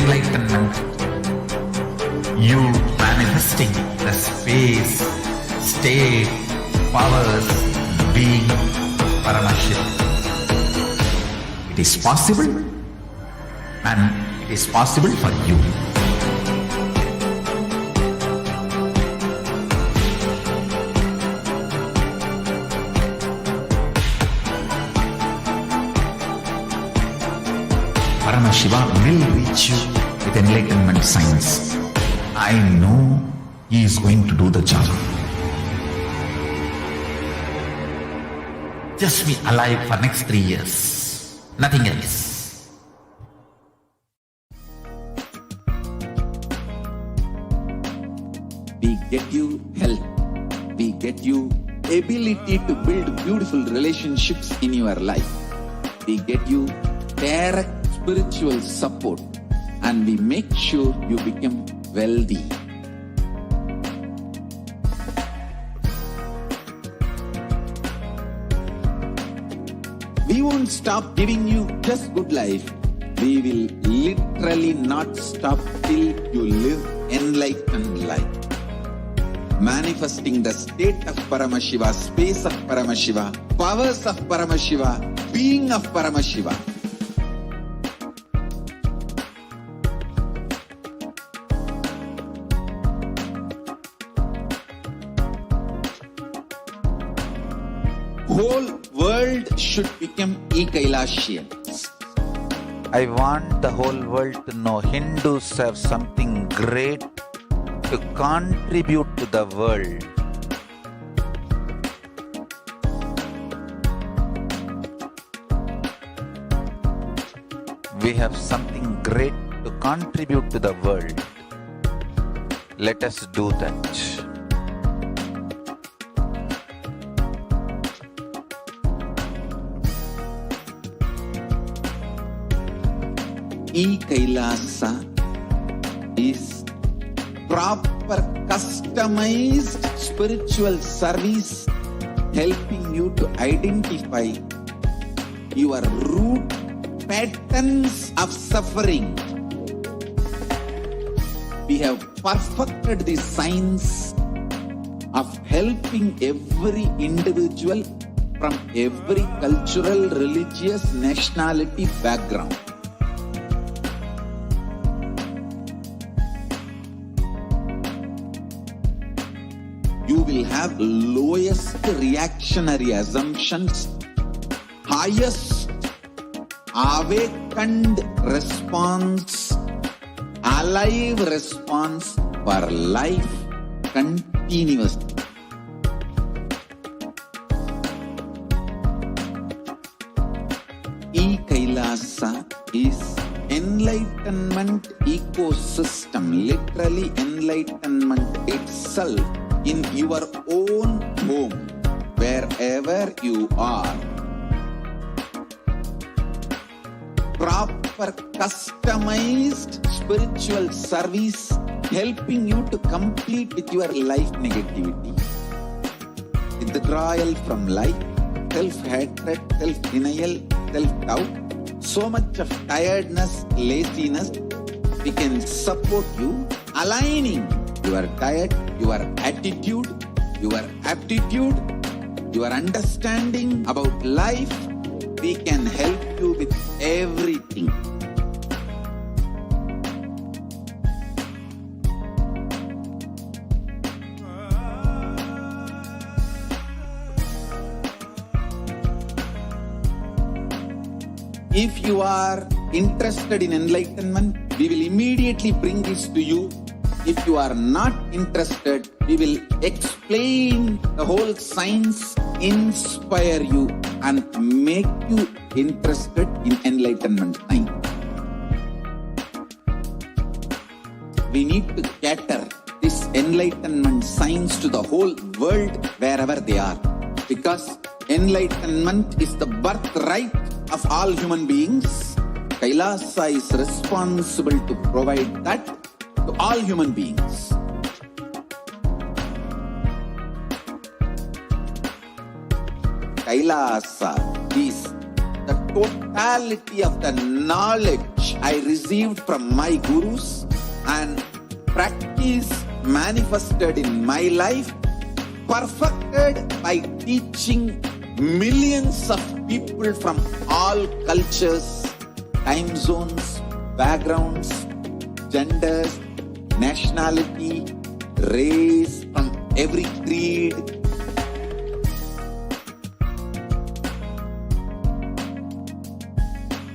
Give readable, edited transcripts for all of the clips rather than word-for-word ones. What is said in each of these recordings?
enlightenment, you manifesting the space, state, powers, being Paramashivoham. It is possible, and it is possible for you. Paramashiva will reach you with enlightenment science. I know he is going to do the job. Just be alive for next 3 years. Nothing else. We get you health. We get you ability to build beautiful relationships in your life. We get you direct spiritual support, and we make sure you become wealthy. We won't stop giving you just good life. We will literally not stop till you live enlightened life. Manifesting the state of Paramashiva, space of Paramashiva, powers of Paramashiva, being of Paramashiva. Whole world should become Kailasian. I want the whole world to know Hindus have something great to contribute to the world. We have something great to contribute to the world. Let us do that. Kailasa is proper customized spiritual service helping you to identify your root patterns of suffering. We have perfected the science of helping every individual from every cultural, religious, nationality background. You will have lowest reactionary assumptions, highest awakened response, alive response for life continuously. Kailasa is enlightenment ecosystem, literally enlightenment itself in your own home, wherever you are. Proper customized spiritual service helping you to complete with your life negativity. Withdrawal from life, self-hatred, self-denial, self-doubt, so much of tiredness, laziness. We can support you aligning your diet, your attitude, your aptitude, your understanding about life. We can help you with everything. If you are interested in enlightenment, we will immediately bring this to you. If you are not interested, we will explain the whole science, inspire you, and make you interested in enlightenment time. We need to cater this enlightenment science to the whole world wherever they are, because enlightenment is the birthright of all human beings. Kailasa is responsible to provide that to all human beings. Kailasa is the totality of the knowledge I received from my gurus and practice manifested in my life, perfected by teaching millions of people from all cultures, time zones, backgrounds, genders, nationality, race, from every creed.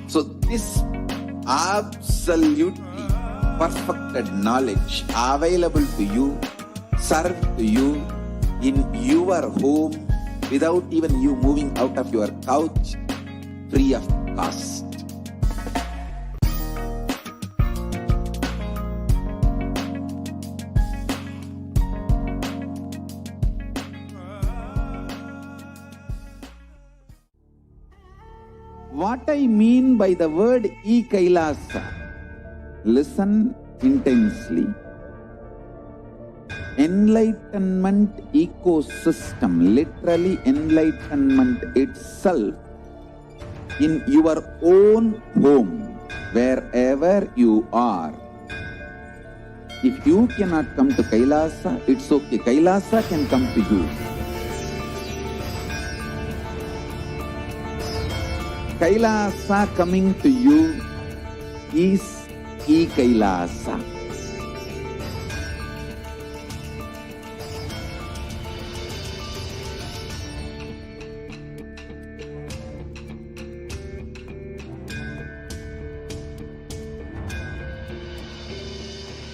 So this absolutely perfected knowledge available to you, served to you in your home without even you moving out of your couch, free of cost. What I mean by the word Kailasa, listen intensely. Enlightenment ecosystem, literally enlightenment itself, in your own home, wherever you are. If you cannot come to Kailasa, it's okay. Kailasa can come to you. Kailasa coming to you is Kailasa.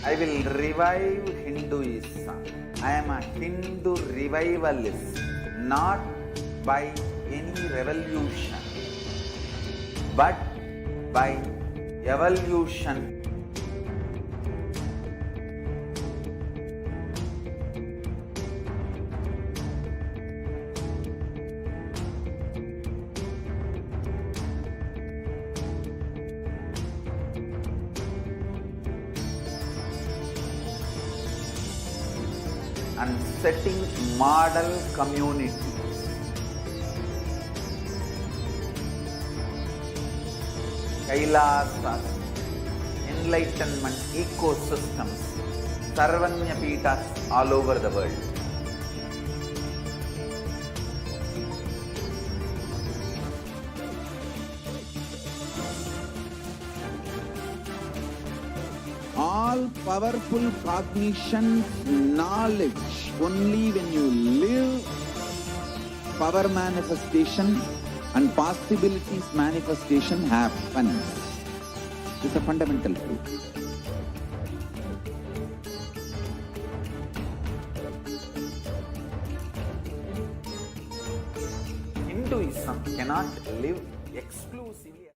I will revive Hinduism. I am a Hindu revivalist, not by any revolution, but by evolution. And setting model community. Kailasa, enlightenment ecosystems, Sarvanya Pitas all over the world. All powerful cognition, knowledge, only when you live, power manifestation and possibilities manifestation happens. It's a fundamental truth. Hinduism cannot live exclusively.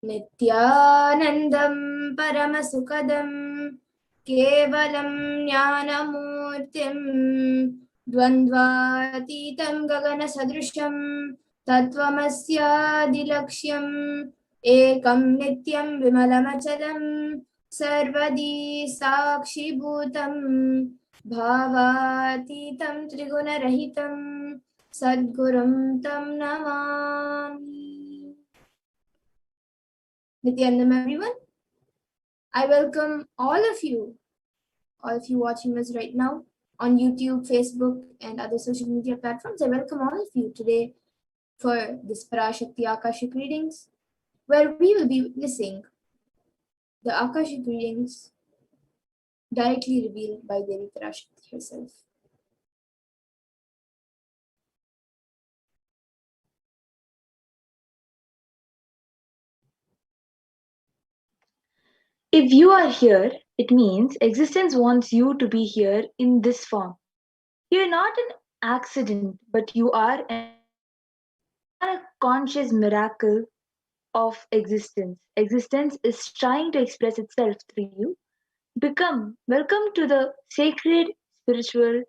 Nithyanandam Paramasukadam Kevalam Jnanamurtim Dvandvatitam Gagana Sadrisham Tattvamasya Dilaksham Ekam Nityam Vimalamachalam Sarvadi Sakshi Bhutam Bhavatitam Triguna-rahitam Sadgurum Tam Namami. Nithyanandam, everyone. I welcome all of you watching us right now on YouTube, Facebook, and other social media platforms. I welcome all of you today for this Parashakti Akashic readings, where we will be witnessing the Akashic readings directly revealed by Devi Parashakti herself. If you are here, it means existence wants you to be here in this form. You are not an accident, but you are a conscious miracle of existence. Existence is trying to express itself through you. Welcome to the sacred spiritual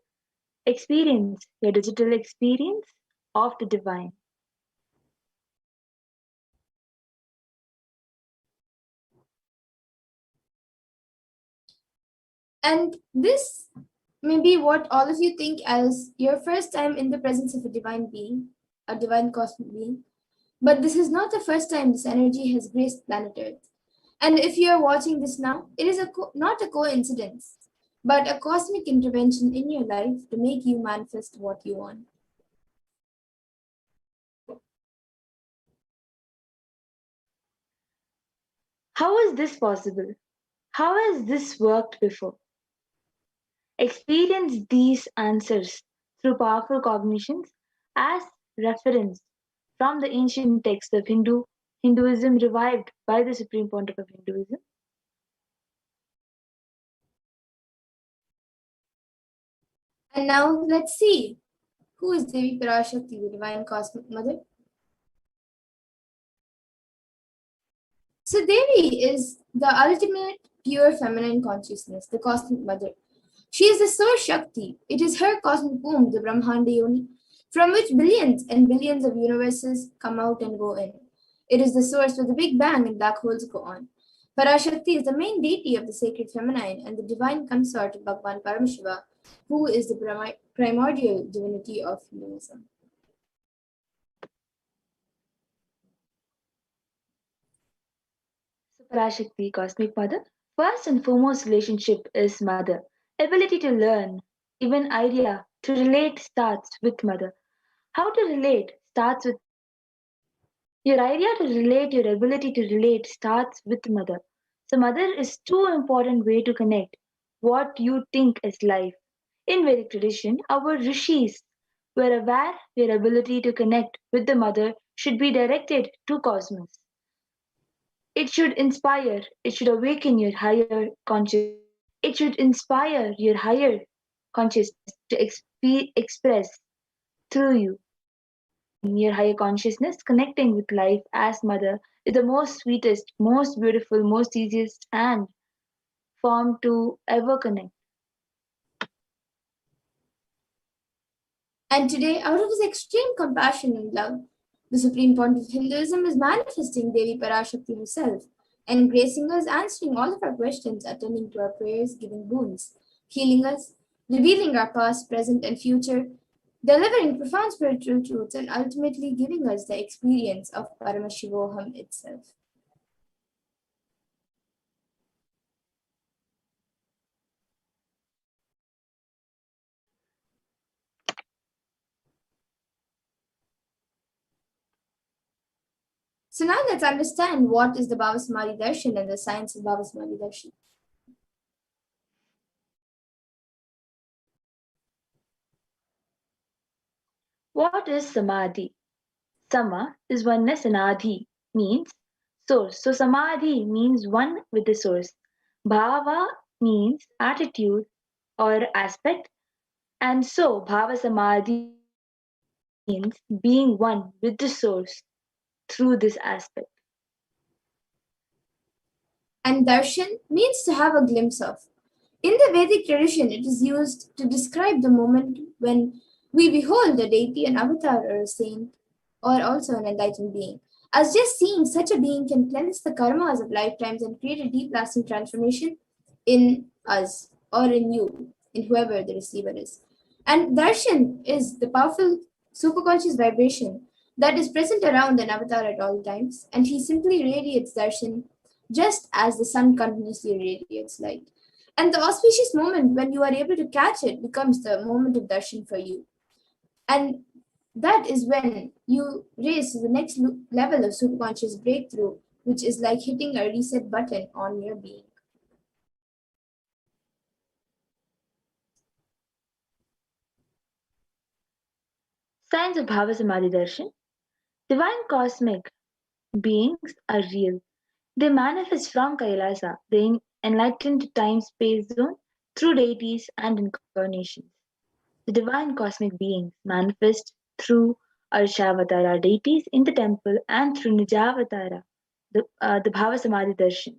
experience, your digital experience of the divine. And this may be what all of you think as your first time in the presence of a divine being, a divine cosmic being. But this is not the first time this energy has graced planet Earth. And if you are watching this now, it is not a coincidence, but a cosmic intervention in your life to make you manifest what you want. How is this possible? How has this worked before? Experience these answers through powerful cognitions as reference from the ancient texts of Hinduism revived by the Supreme Pontiff of Hinduism. And now let's see, who is Devi Parashakti, the Divine Cosmic Mother? So Devi is the ultimate pure feminine consciousness, the Cosmic Mother. She is the Source Shakti. It is her cosmic womb, the Brahmanda Yoni, from which billions and billions of universes come out and go in. It is the source where the Big Bang and black holes go on. Parashakti is the main deity of the sacred feminine and the divine consort of Bhagwan Paramashiva, who is the primordial divinity of Hinduism. So Parashakti, Cosmic Mother, first and foremost relationship is mother. Ability to learn, even idea to relate starts with mother. How to relate starts with your idea to relate, your ability to relate starts with mother. So mother is too important way to connect what you think is life. In Vedic tradition, our rishis were aware their ability to connect with the mother should be directed to cosmos. It should inspire, it should awaken your higher consciousness. It should inspire your higher consciousness to express through you. Your higher consciousness connecting with life as mother is the most sweetest, most beautiful, most easiest and form to ever connect. And today, out of his extreme compassion and love, the Supreme Pontiff of Hinduism is manifesting Devi Parashakti herself and gracing us, answering all of our questions, attending to our prayers, giving boons, healing us, revealing our past, present, and future, delivering profound spiritual truths, and ultimately giving us the experience of Paramashivoham itself. So now let's understand what is the Bhava Samadhi Darshan and the science of Bhava Samadhi Darshan. What is Samadhi? Sama is oneness and Adhi means source. So Samadhi means one with the source. Bhava means attitude or aspect. And so Bhava Samadhi means being one with the source through this aspect. And darshan means to have a glimpse of. In the Vedic tradition, it is used to describe the moment when we behold a deity, an avatar, or a saint, or also an enlightened being. As just seeing such a being can cleanse the karmas of lifetimes and create a deep lasting transformation in us or in you, in whoever the receiver is. And darshan is the powerful superconscious vibration that is present around an avatar at all times, and he simply radiates darshan just as the sun continuously radiates light. And the auspicious moment when you are able to catch it becomes the moment of darshan for you. And that is when you raise to the next level of superconscious breakthrough, which is like hitting a reset button on your being. Signs of Bhava Samadhi Darshan. Divine cosmic beings are real. They manifest from Kailasa, the enlightened time-space zone, through deities and incarnations. The divine cosmic beings manifest through Arshavatara deities in the temple and through Nijavatara, the Bhava Samadhi Darshan,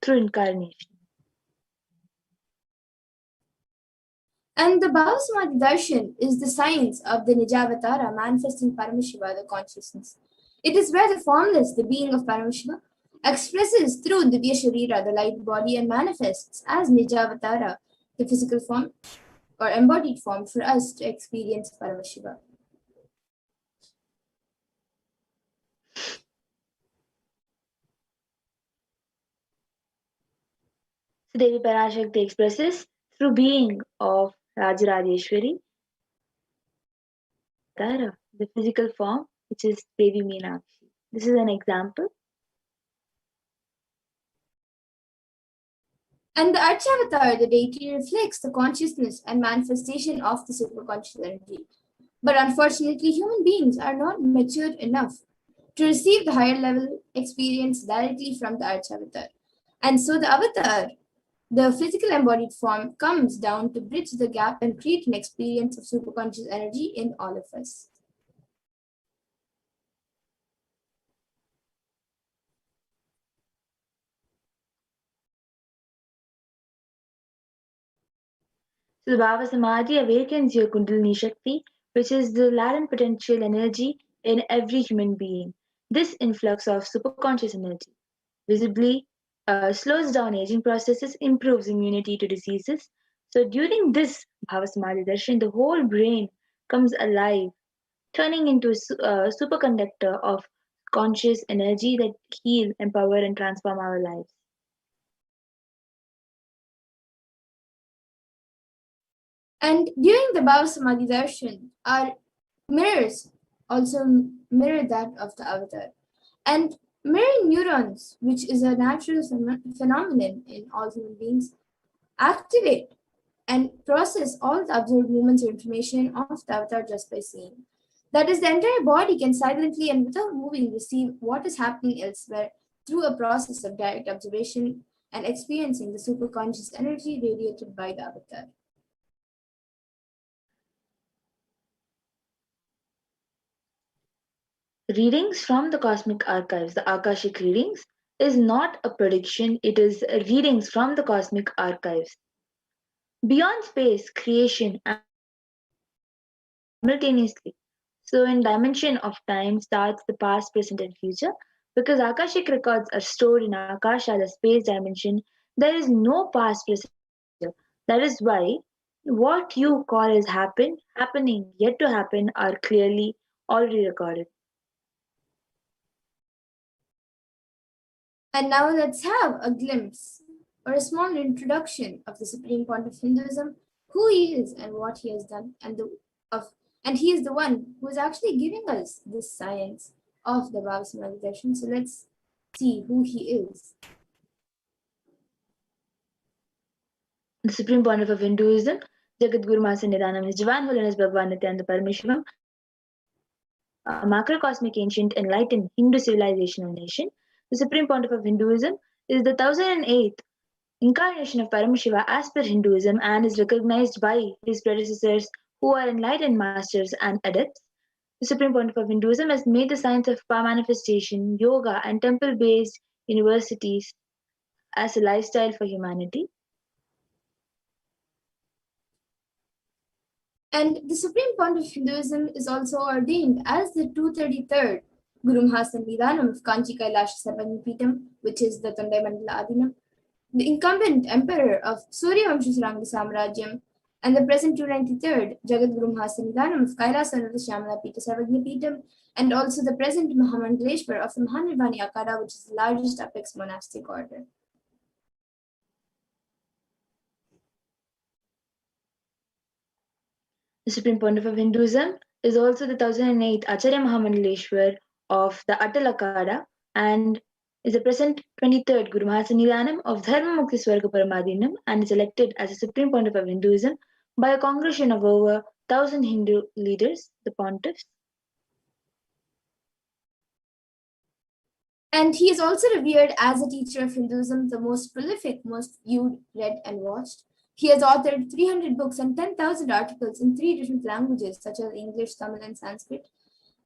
through incarnation. And the Bhava Samadhi Darshan is the science of the Nijavatara manifesting Paramashiva, the consciousness. It is where the formless, the being of Paramashiva, expresses through Divya Sharira, the light body, and manifests as Nijavatara, the physical form or embodied form for us to experience Paramashiva. So Devi Parashakti expresses through being of Rajarajeshwari, Tara, the physical form, which is Devi Meenakshi. This is an example. And the Archavatar, the deity, reflects the consciousness and manifestation of the superconscious energy. But unfortunately, human beings are not matured enough to receive the higher level experience directly from the Archavatar. And so the avatar, the physical embodied form, comes down to bridge the gap and create an experience of superconscious energy in all of us. So the Bhava Samadhi awakens your Kundalini Shakti, which is the latent potential energy in every human being. This influx of superconscious energy visibly slows down aging processes, improves immunity to diseases. So during this Bhava Samadhi Darshan, the whole brain comes alive, turning into a superconductor of conscious energy that heal, empower, and transform our lives. And during the Bhava Samadhi Darshan, our mirrors also mirror that of the avatar. And mirroring neurons, which is a natural phenomenon in all human beings, activate and process all the observed movements or information of the avatar just by seeing. That is, the entire body can silently and without moving receive what is happening elsewhere through a process of direct observation and experiencing the superconscious energy radiated by the avatar. Readings from the cosmic archives, the Akashic readings, is not a prediction, it is readings from the cosmic archives. Beyond space, creation, and simultaneously. So, in dimension of time starts the past, present, and future. Because Akashic records are stored in Akasha, the space dimension, there is no past, present, future. That is why what you call as happening, yet to happen, are clearly already recorded. And now let's have a glimpse or a small introduction of the Supreme Point of Hinduism, who he is and what he has done, and he is the one who is actually giving us this science of the Bhava Samadhi Darshan. So let's see who he is. The supreme pontiff of Hinduism, Jagat Guru Master Nidhanam, His Divine Holiness Bhagavan Nithyananda Paramashivam, a macrocosmic ancient enlightened Hindu civilizational nation. The supreme pontiff of Hinduism is the 1008th incarnation of Paramashiva as per Hinduism and is recognized by his predecessors who are enlightened masters and adepts. The supreme pontiff of Hinduism has made the science of power manifestation, yoga, and temple-based universities as a lifestyle for humanity. And the Supreme Pontiff of Hinduism is also ordained as the 233rd Guru Mahasana Nidhanam of Kanchi Kailasa Sarvagnipitam, which is the Tondai Mandala Adinam, the incumbent emperor of Suryavamsha Saranga Samrajyam, and the present 293rd Jagat Guru Mahasana Nidhanam of Kailasa Shyamala Pita Sarvagnipitam, and also the present Mahamandaleshwar of the Mahanirvani Akada, which is the largest apex monastic order. The Supreme Pontiff of Hinduism is also the 1008th Acharya Mahamandaleshwar of the Atal Akada and is the present 23rd Guru Mahasana Nidhanam of Dharma Mukti Swarga Paramadinam and is elected as the Supreme Pontiff of Hinduism by a congregation of over 1000 Hindu leaders, the pontiffs. And he is also revered as a teacher of Hinduism, the most prolific, most viewed, read, and watched. He has authored 300 books and 10,000 articles in 3 different languages, such as English, Tamil, and Sanskrit.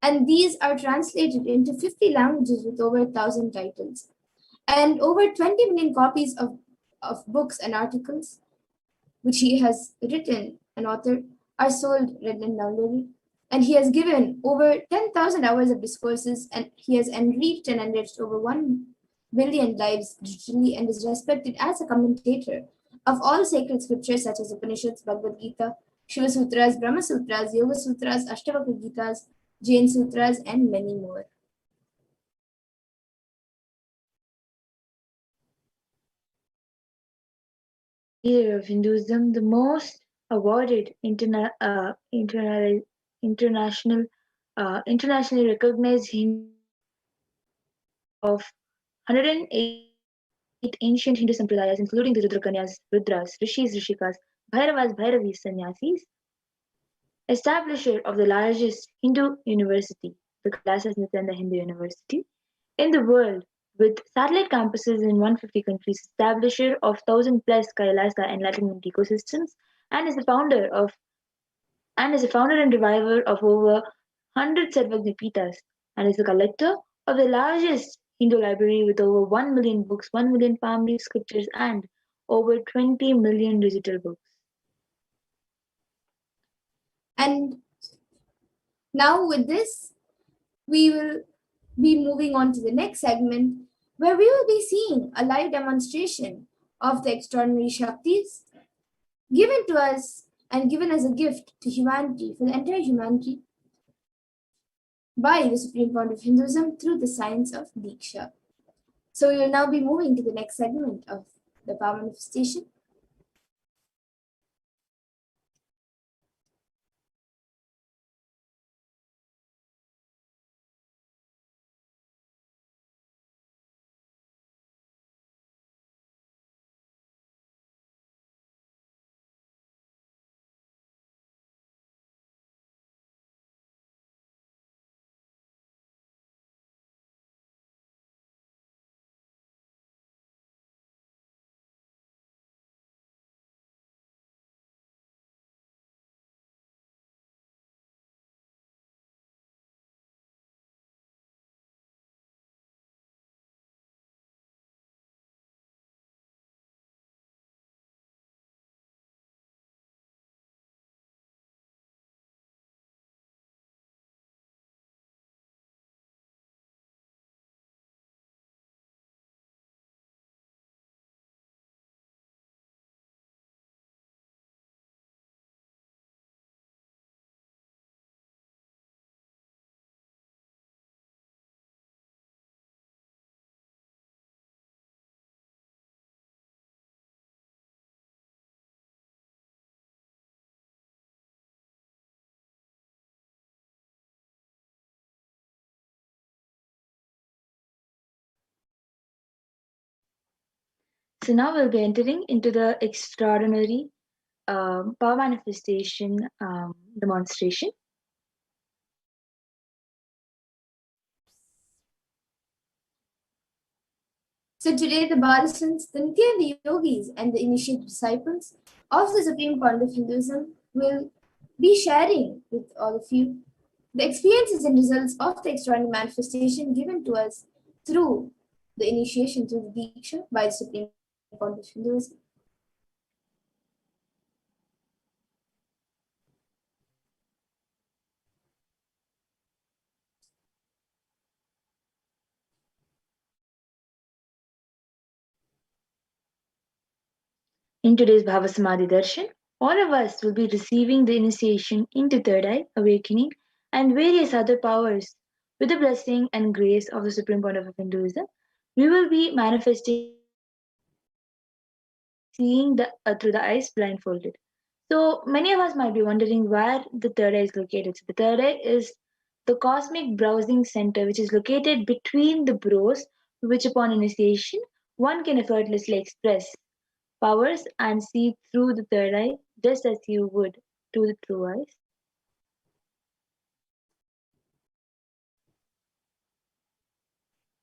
And these are translated into 50 languages with over 1,000 titles. And over 20 million copies of books and articles, which he has written and authored, are sold, read, and downloaded. And he has given over 10,000 hours of discourses, and he has enriched and enriched over 1 billion lives digitally and is respected as a commentator of all sacred scriptures such as Upanishads, Bhagavad Gita, Shiva Sutras, Brahma Sutras, Yoga Sutras, Ashtavakra Gitas, Jain Sutras, and many more. leader of Hinduism, the most awarded international, internationally recognized Hindu of 108 ancient Hindu sampradayas, including the Rudrakanyas, Rudras, Rishis, Rishikas, Bhairavas, Bhairavis, Sannyasis, establisher of the largest Hindu university, the Kailasa Nithyananda Hindu University, in the world, with satellite campuses in 150 countries, establisher of 1,000 plus Kailasa enlightenment ecosystems, and is the founder of and is the founder and reviver of over 100 Sarvagna Pitas, and is the collector of the largest Hindu library with over 1 million books, 1 million family scriptures, and over 20 million digital books. And now with this, we will be moving on to the next segment where we will be seeing a live demonstration of the extraordinary Shaktis given to us and given as a gift to humanity, for the entire humanity, by the Supreme Founder of Hinduism through the science of Diksha. So we will now be moving to the next segment of the power manifestation. So now we'll be entering into the extraordinary power manifestation demonstration. So today the Balisans, the Nithyananda yogis, and the initiated disciples of the Supreme Founder of Hinduism will be sharing with all of you the experiences and results of the extraordinary manifestation given to us through the initiation through the Diksha by the Supreme Founder of Hinduism. In today's Bhava Samadhi Darshan, all of us will be receiving the initiation into third eye, awakening, and various other powers with the blessing and grace of the Supreme Founder of Hinduism. We will be manifesting seeing through the eyes blindfolded. So many of us might be wondering where the third eye is located. So the third eye is the cosmic browsing center, which is located between the brows, which upon initiation one can effortlessly express powers and see through the third eye just as you would to the true eyes.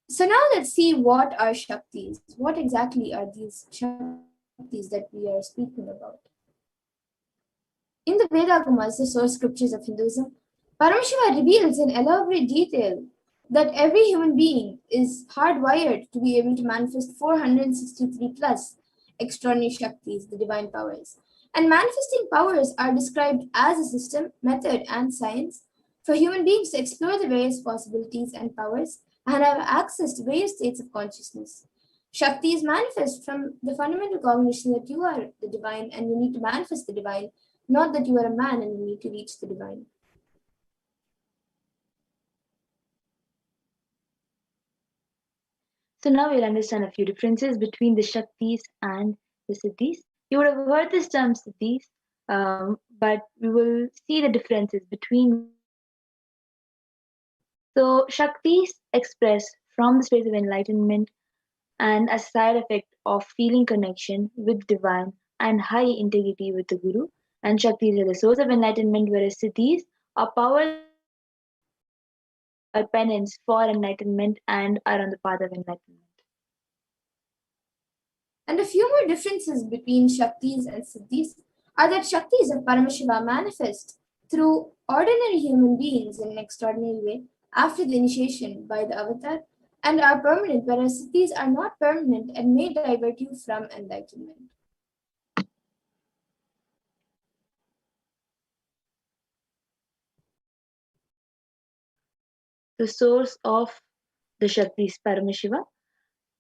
So now let's see what are Shaktis. What exactly are these Shaktis that we are speaking about? In the Vedagumas, the source scriptures of Hinduism, Paramashiva reveals in elaborate detail that every human being is hardwired to be able to manifest 463 plus extraordinary Shaktis, the divine powers. And manifesting powers are described as a system, method, and science for human beings to explore the various possibilities and powers and have access to various states of consciousness. Shaktis manifest from the fundamental cognition that you are the divine and you need to manifest the divine, not that you are a man and you need to reach the divine. So now we'll understand a few differences between the Shaktis and the Siddhis. You would have heard this term siddhis, but we will see the differences between. So, Shaktis express from the space of enlightenment and as a side effect of feeling connection with divine and high integrity with the Guru. And Shaktis are the source of enlightenment, whereas Siddhis are powers or penance for enlightenment and are on the path of enlightenment. And a few more differences between Shaktis and Siddhis are that Shaktis of Paramashiva manifest through ordinary human beings in an extraordinary way after the initiation by the avatar and are permanent, whereas Siddhis are not permanent and may divert you from enlightenment. The source of the Shaktis, Paramashiva.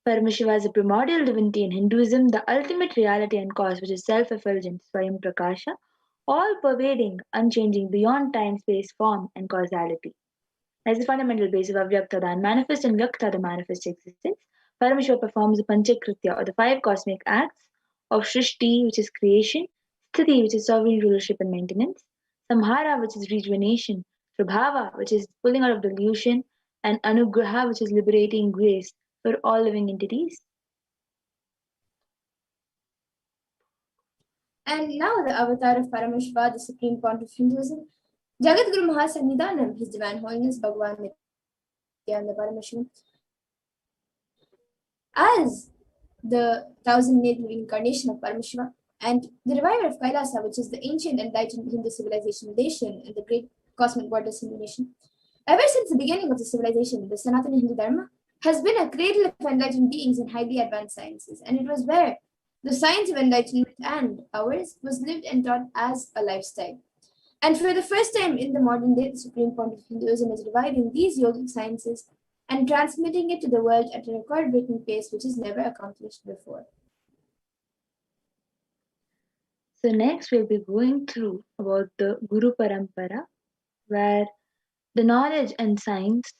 Paramashiva is a primordial divinity in Hinduism, the ultimate reality and cause, which is self-effulgent, Swayam Prakasha, all-pervading, unchanging, beyond time, space, form, and causality. As the fundamental base of Avyakta, the unmanifest, and Vyakta, the manifest existence, Paramashiva performs the Panchakritya, or the 5 cosmic acts of Shrishti, which is creation, Sthiti, which is sovereign rulership and maintenance, Samhara, which is rejuvenation, Prabhava, which is pulling out of delusion, and Anugraha, which is liberating grace for all living entities. And now the avatar of Paramashiva, the supreme point of Hinduism, Jagat Guru Mahasannidhanam, His Divine Holiness Bhagavan Nithyananda Paramashivam, as the 1000th incarnation of Paramashiva and the reviver of Kailasa, which is the ancient enlightened Hindu civilization nation and the great cosmic goddess Hindu nation. Ever since the beginning of the civilization, the Sanatana Hindu Dharma has been a cradle of enlightened beings in highly advanced sciences, and it was where the science of enlightenment and ours was lived and taught as a lifestyle. And for the first time in the modern day, the supreme point of Hinduism is reviving these yogic sciences and transmitting it to the world at a record-breaking pace which is never accomplished before. So next we'll be going through about the Guru Parampara, where the knowledge and science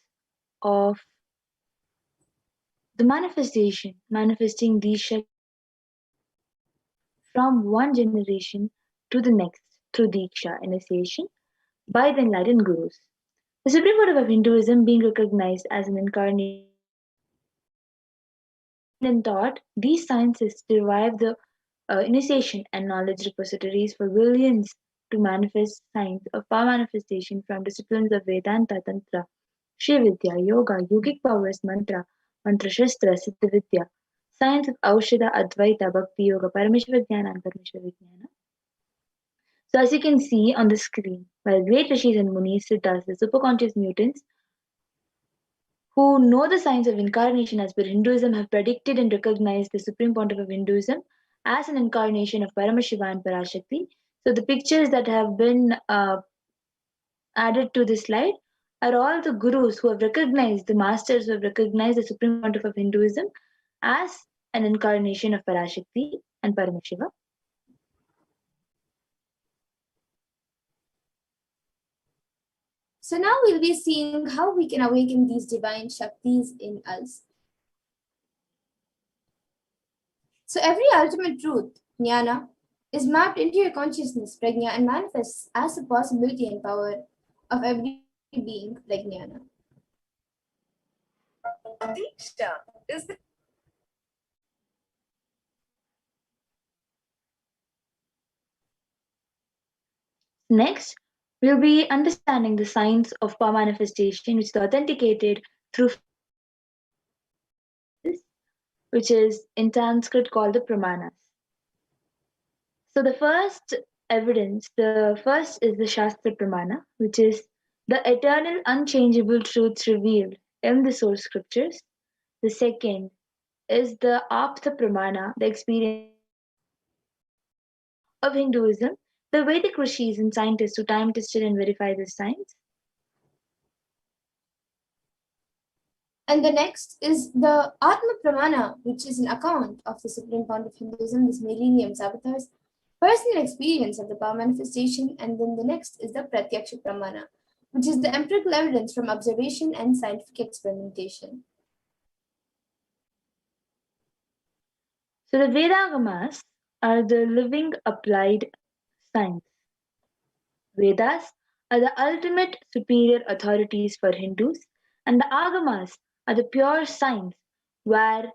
of the manifesting these Shaktis from one generation to the next through Diksha, initiation, by the enlightened Gurus. The supreme motive of Hinduism being recognized as an incarnation and taught, these sciences derive the initiation and knowledge repositories for billions to manifest science of power manifestation from disciplines of Vedanta, Tantra, Shri Vidya, Yoga, Yogic powers, Mantra, Mantra Shastra, Siddha Vidya, science of Aushadha, Advaita, Bhakti Yoga, Parameshwar Jnana, and Parameshwar Vijnana. So as you can see on the screen, while great rishis and munis, siddhas, the superconscious mutants, who know the science of incarnation as per Hinduism, have predicted and recognized the supreme pontiff of Hinduism as an incarnation of Paramashiva and Parashakti. So the pictures that have been added to this slide are all the gurus who have recognized, the masters who have recognized the supreme pontiff of Hinduism as an incarnation of Parashakti and Paramashiva. So now we'll be seeing how we can awaken these divine Shaktis in us. So every ultimate truth, jnana, is mapped into your consciousness, prajna, and manifests as a possibility and power of every being like jnana. Diksha is the Next, we'll be understanding the science of power manifestation, which is authenticated through, which is in Sanskrit called the Pramanas. So the first evidence, the first is the Shastra Pramana, which is the eternal unchangeable truths revealed in the source scriptures. The second is the Apta Pramana, the experience of Hinduism, the Vedic rishis and scientists who time tested and verified this science. And the next is the Atma Pramana, which is an account of the supreme point of Hinduism, this millennium's avatars, personal experience of the power manifestation. And then the next is the Pratyaksha Pramana, which is the empirical evidence from observation and scientific experimentation. So the Vedagamas are the living applied science. Vedas are the ultimate superior authorities for Hindus, and the Agamas are the pure science where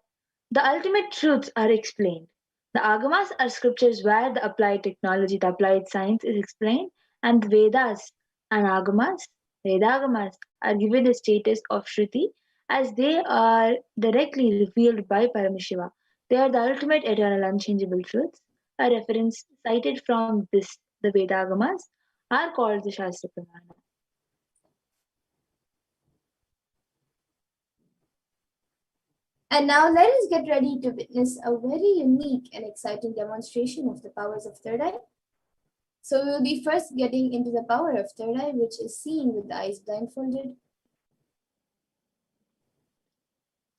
the ultimate truths are explained. The Agamas are scriptures where the applied technology, the applied science is explained, and the Vedas and Agamas, Vedagamas, are given the status of Shruti as they are directly revealed by Paramashiva. They are the ultimate eternal unchangeable truths. A reference cited from this, the Vedagamas, are called the Shastra Pramana. And now let us get ready to witness a very unique and exciting demonstration of the powers of third eye. So we will be first getting into the power of third eye, which is seen with the eyes blindfolded.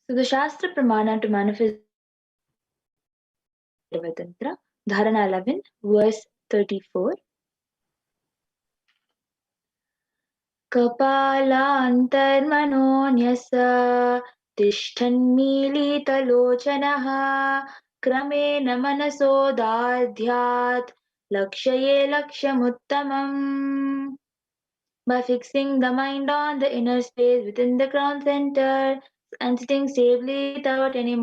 So the Shastra Pramana to manifest Tantra, Dharana 11, verse 34. कपालान्तर्मनोऽन्यस तिष्ठन्मीलितलोचनः क्रमेण मनसोदाध्यात् लक्ष्ये लक्ष्यमुत्तमम्. By fixing the mind on the inner space within the crown center and sitting stably without any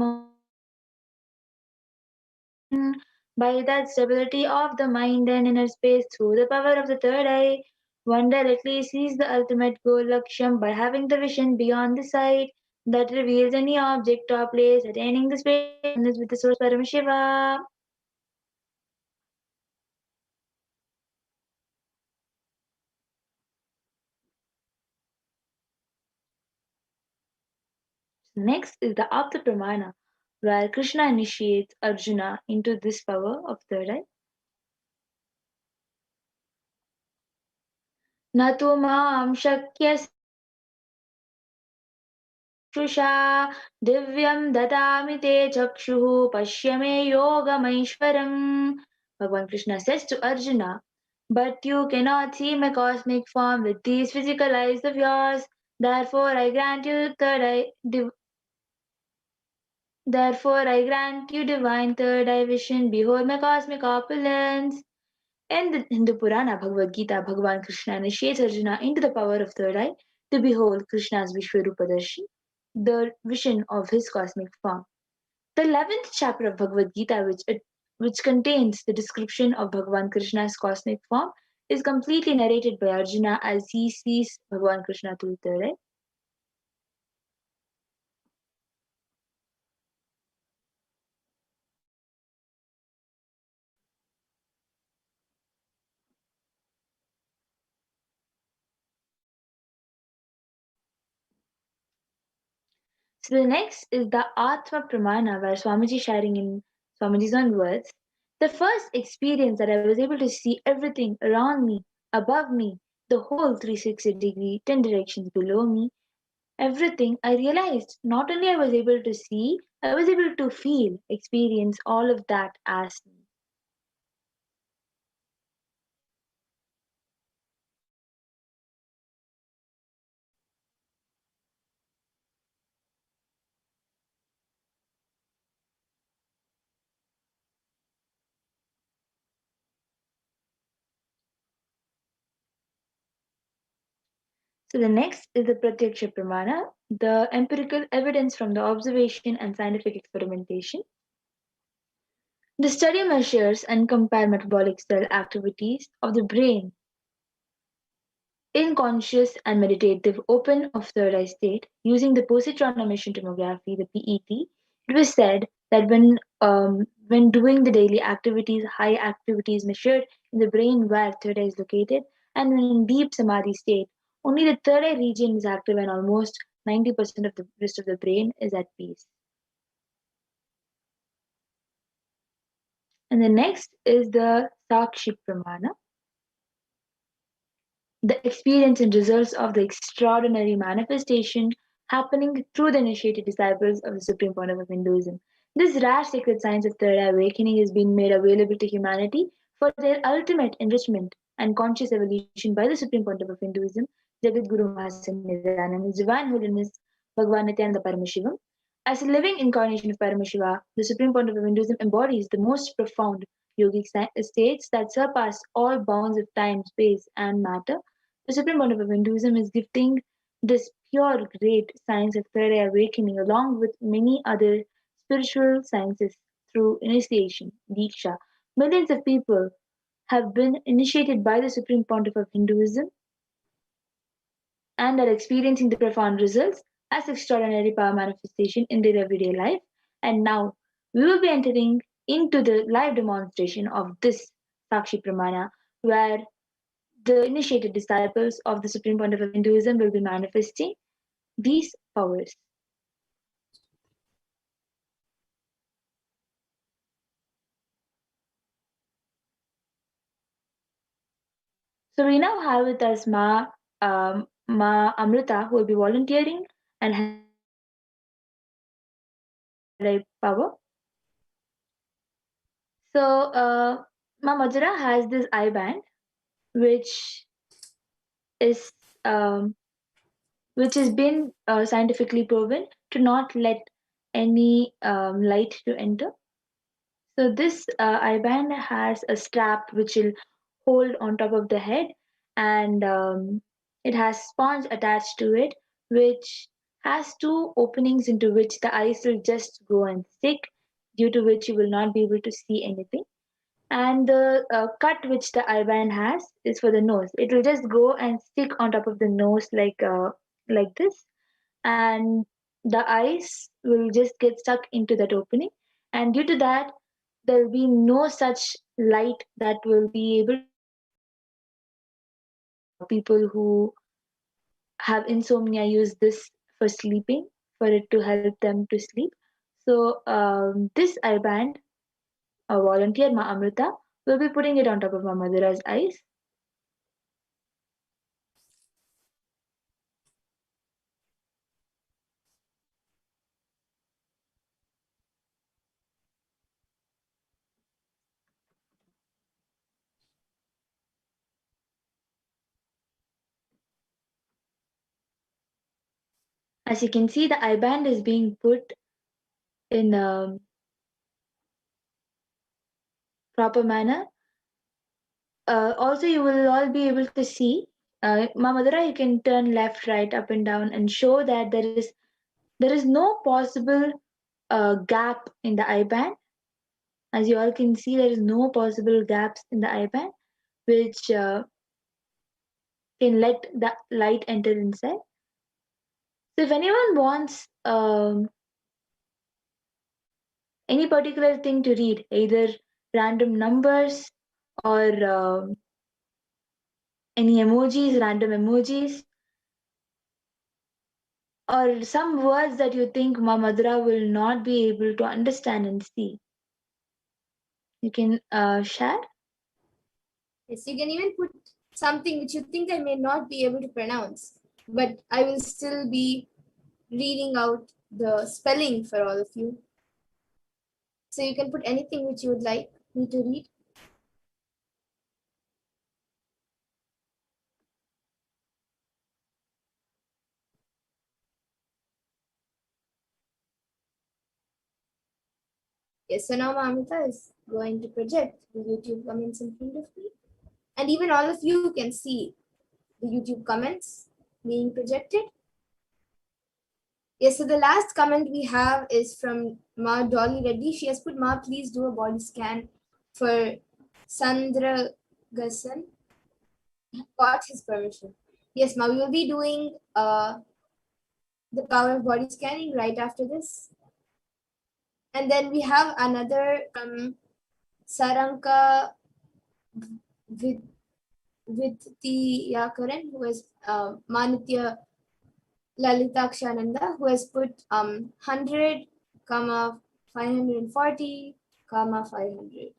by that stability of the mind and inner space through the power of the third eye, one directly sees the ultimate goal Laksham by having the vision beyond the sight that reveals any object or place attaining the space oneness with the source Paramashiva. Next is the Apta Pramana, where Krishna initiates Arjuna into this power of third eye. न तु मां शक्यसे चक्षुषा दिव्यं ददामि ते चक्षुः पश्य मे योगमैश्वरम्. Bhagavan Krishna says to Arjuna, but you cannot see my cosmic form with these physical eyes of yours. Therefore I grant you divine third eye vision. Behold my cosmic opulence. In the Hindu Purana Bhagavad Gita, Bhagavan Krishna initiates Arjuna into the power of third eye to behold Krishna's Vishwarupadarshi, the vision of his cosmic form. The 11th chapter of Bhagavad Gita, which contains the description of Bhagavan Krishna's cosmic form, is completely narrated by Arjuna as he sees Bhagavan Krishna through third eye. So the next is the Atma Pramana, where Swamiji sharing in Swamiji's own words. The first experience that I was able to see everything around me, above me, the whole 360-degree, 10 directions below me, everything, I realized not only I was able to see, I was able to feel, experience all of that as me. So the next is the Pratyaksha Pramana, the empirical evidence from the observation and scientific experimentation. The study measures and compare metabolic cell activities of the brain in conscious and meditative open of third eye state using the positron emission tomography, the PET. It was said that when doing the daily activities, high activity is measured in the brain where third eye is located, and when in deep samadhi state, only the third eye region is active and almost 90% of the rest of the brain is at peace. And the next is the Sakshi Pramana, the experience and results of the extraordinary manifestation happening through the initiated disciples of the Supreme Point of Hinduism. This rare sacred science of third eye awakening is being made available to humanity for their ultimate enrichment and conscious evolution by the Supreme Point of Hinduism, Jagat Guru Mahasannidhanam, His Divine Holiness Bhagavan Nithyananda Paramashivam. As a living incarnation of Paramashiva, the Supreme Pontiff of Hinduism embodies the most profound yogic states that surpass all bounds of time, space, and matter. The Supreme Pontiff of Hinduism is gifting this pure, great science of third eye awakening along with many other spiritual sciences through initiation, Diksha. Millions of people have been initiated by the Supreme Pontiff of Hinduism and are experiencing the profound results as extraordinary power manifestation in their everyday life. And now we will be entering into the live demonstration of this Sakshi Pramana, where the initiated disciples of the Supreme Pontiff of Hinduism will be manifesting these powers. So we now have with us Ma Amrita, who will be volunteering and power. So Ma Majra has this eye band, which is which has been scientifically proven to not let any light to enter. So this eye band has a strap which will hold on top of the head, and it has sponge attached to it, which has two openings into which the eyes will just go and stick, due to which you will not be able to see anything. And the cut which the eye band has is for the nose. It will just go and stick on top of the nose like this, and the eyes will just get stuck into that opening. And due to that, there will be no such light that will be able to people who have insomnia use this for sleeping, for it to help them to sleep. So this eye band, a volunteer Ma Amrita will be putting it on top of Ma Madhura's eyes. As you can see, the eye band is being put in a proper manner. Also, you will all be able to see, Ma Madhura, you can turn left, right, up and down and show that there is no possible gap in the eye band. As you all can see, there is no possible gaps in the eye band, which can let the light enter inside. So if anyone wants any particular thing to read, either random numbers or any emojis, random emojis, or some words that you think Ma Madhura will not be able to understand and see, you can share. Yes, you can even put something which you think I may not be able to pronounce, but I will still be reading out the spelling for all of you. So you can put anything which you would like me to read. Yes, so now Amrita is going to project the YouTube comments in front of me. And even all of you can see the YouTube comments being projected. Yes, so the last comment we have is from Ma Dolly Reddy. She has put, Ma, please do a body scan for Sandra Gassan. Got his permission. Yes, Ma, we will be doing the power of body scanning right after this. And then we have another from Saranka Vidhiyakaran, who is Manitya Lalitakshananda, who has put 100, 540, 500.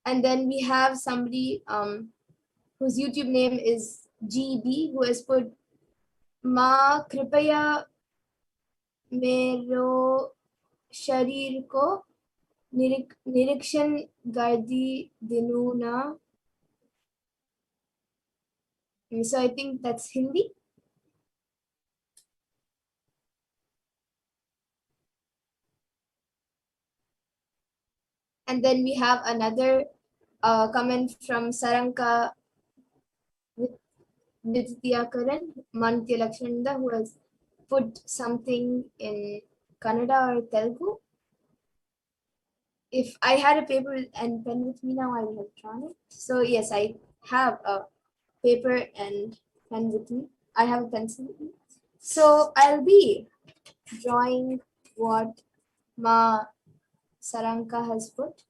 And then we have somebody whose YouTube name is GB, who has put Ma Kripaya Mero Sharir Ko Nirikshan Gardi Dinuna So I think that's Hindi. And then we have another comment from Saranka Nithyananda Paramashivam, who has put something in Kannada or Telugu. If I had a paper and pen with me now, I would have drawn it. So yes, I have a paper and pen with me. I have a pencil with me. So I'll be drawing what Ma Saranka has put.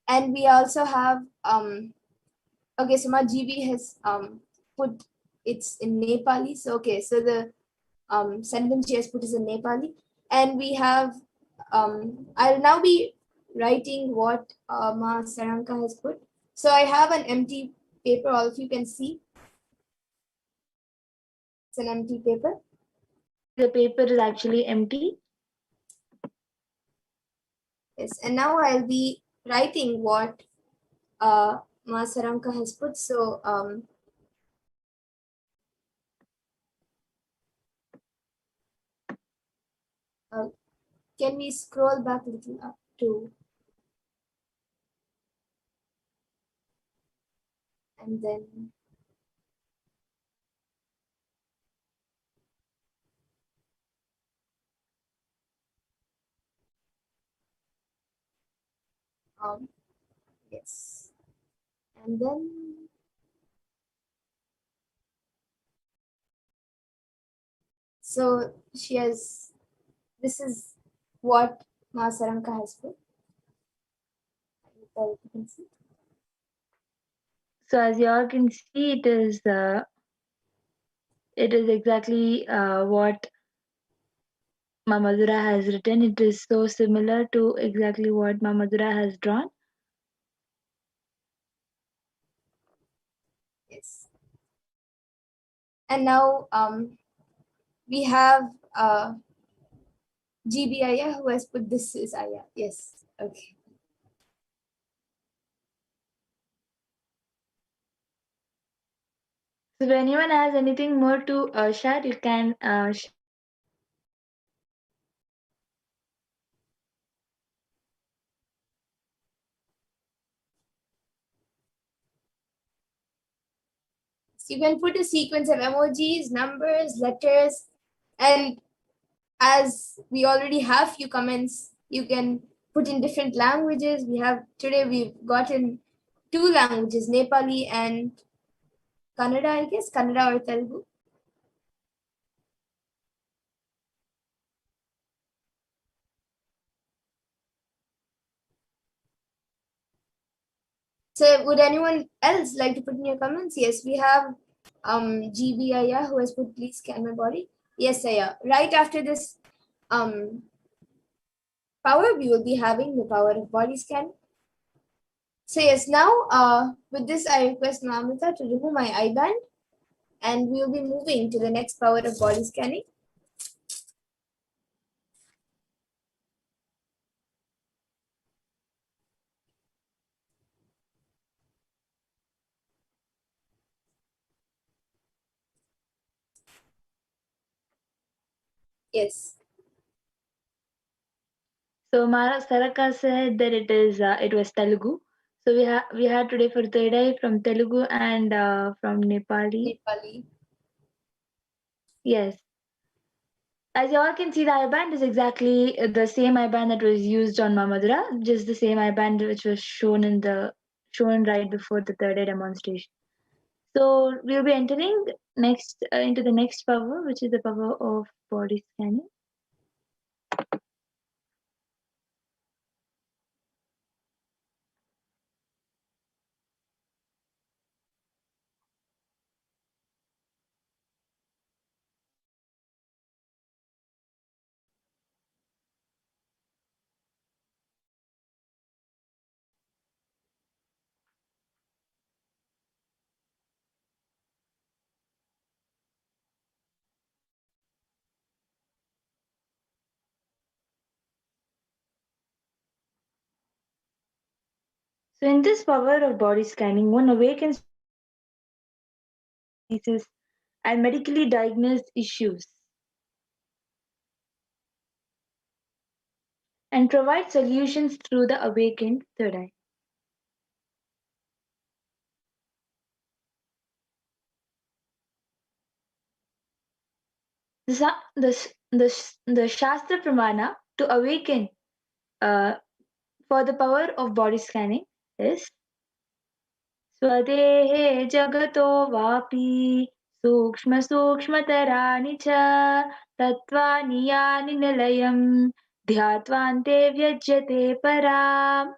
And we also have okay, so Ma GB has put it's in Nepali. So okay, so the sentence she has put is in Nepali. And we have I'll now be writing what Ma Saranka has put. So I have an empty paper, all of you can see. It's an empty paper. The paper is actually empty. Yes, and now I'll be writing what Ma Saranka has put. So can we scroll back a little up to, and then yes, and then so she has, this is what Ma Saranka has put. You can see. So as you all can see, it is exactly what Mamadura has written. It is so similar to exactly what Mamadura has drawn. Yes. And now we have GB Aya who has put this is Aya. Yes. Okay. So if anyone has anything more to share, you can So you can put a sequence of emojis, numbers, letters, and as we already have few comments, you can put in different languages. We have today we've gotten 2 languages, Nepali and Kannada, I guess, Kannada or Telugu. So would anyone else like to put in your comments? Yes, we have GB Aya who has put please scan my body. Yes, Aya. Right after this power, we will be having the power of body scan. So yes, now with this I request Namrita to remove my eye band and we will be moving to the next power of body scanning. Yes. So Mara Saraka said that it was Telugu. So we had today for third eye from Telugu and from Nepali. Nepali. Yes. As you all can see, the I-band is exactly the same I-band that was used on Mamadura, just the same I-band which was shown right before the third eye demonstration. So we'll be entering next into the next power, which is the power of body scanning. So in this power of body scanning, one awakens diseases, and medically diagnosed issues, and provide solutions through the awakened third eye. The, sa- the Shastra Pramana to awaken for the power of body scanning is Swadehe Jagato Vapi Sukshma Sukshmatarani cha Tatvani Yani Nilayam Dhyatvante Vyajyate Param.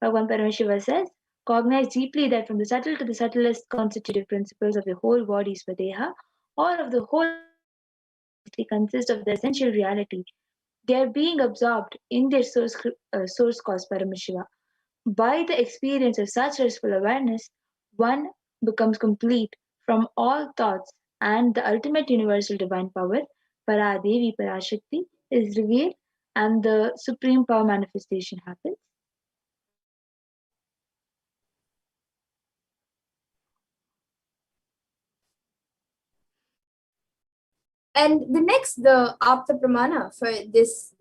Bhagavan Paramashiva says, cognize deeply that from the subtle to the subtlest constitutive principles of the whole body, Swadeha, or of the whole consist of the essential reality. They are being absorbed in their source cause Paramashiva. By the experience of such restful awareness, one becomes complete from all thoughts, and the ultimate universal divine power, Paradevi Parashakti, is revealed, and the supreme power manifestation happens. And the next, the Apta Pramana for this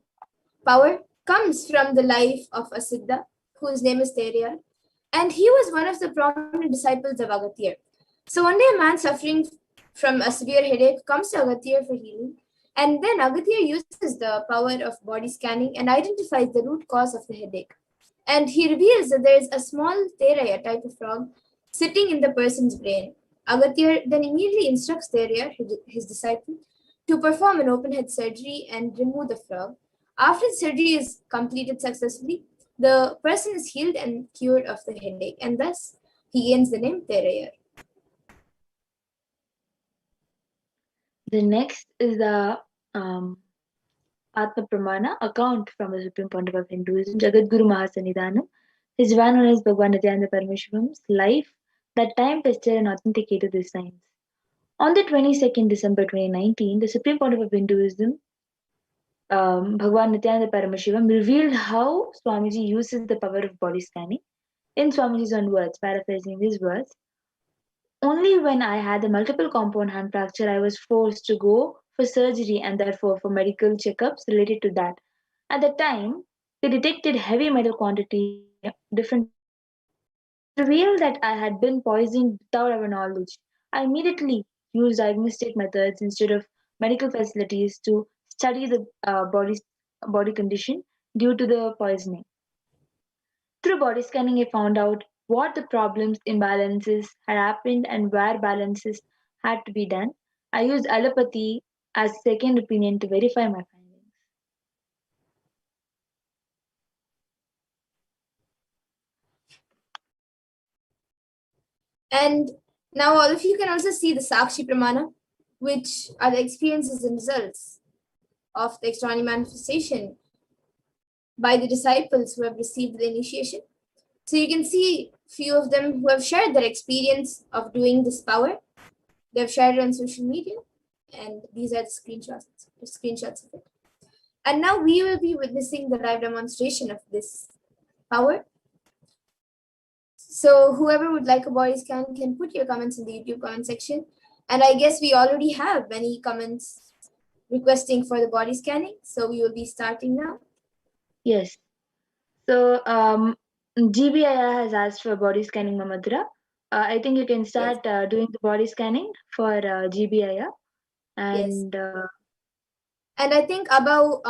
power comes from the life of a Siddha, whose name is Teriyar, and he was one of the prominent disciples of Agathir. So one day a man suffering from a severe headache comes to Agathir for healing, and then Agathir uses the power of body scanning and identifies the root cause of the headache. And he reveals that there is a small Teraya type of frog sitting in the person's brain. Agathir then immediately instructs Teraya, his disciple, to perform an open head surgery and remove the frog. After the surgery is completed successfully, the person is healed and cured of the headache, and thus he gains the name Terayar. The next is the Atma Pramana account from the Supreme Pontiff of Hinduism, Jagadguru Mahasanidhanam. His one known as Bhagavan Nithyananda Paramashivam's life that time tested and authenticated these signs. On the 22nd December 2019, the Supreme Pontiff of Hinduism, Bhagavan Nithyananda Paramashivam, revealed how Swamiji uses the power of body scanning. In Swamiji's own words, paraphrasing his words, only when I had a multiple compound hand fracture, I was forced to go for surgery and therefore for medical checkups related to that. At the time, they detected heavy metal quantity different revealed that I had been poisoned without our knowledge. I immediately used diagnostic methods instead of medical facilities to study the body condition due to the poisoning. Through body scanning, I found out what the problems, imbalances had happened and where balances had to be done. I used allopathy as second opinion to verify my findings. And now all of you can also see the Sakshi Pramana, which are the experiences and results of the extraordinary manifestation by the disciples who have received the initiation. So you can see few of them who have shared their experience of doing this power. They have shared it on social media, and these are the screenshots of it. And now we will be witnessing the live demonstration of this power. So whoever would like a body scan can put your comments in the YouTube comment section. And I guess we already have many comments requesting for the body scanning. So we will be starting now. Yes. So GBIA has asked for body scanning, Mamadura. I think you can start doing the body scanning for GBIA. And and I think about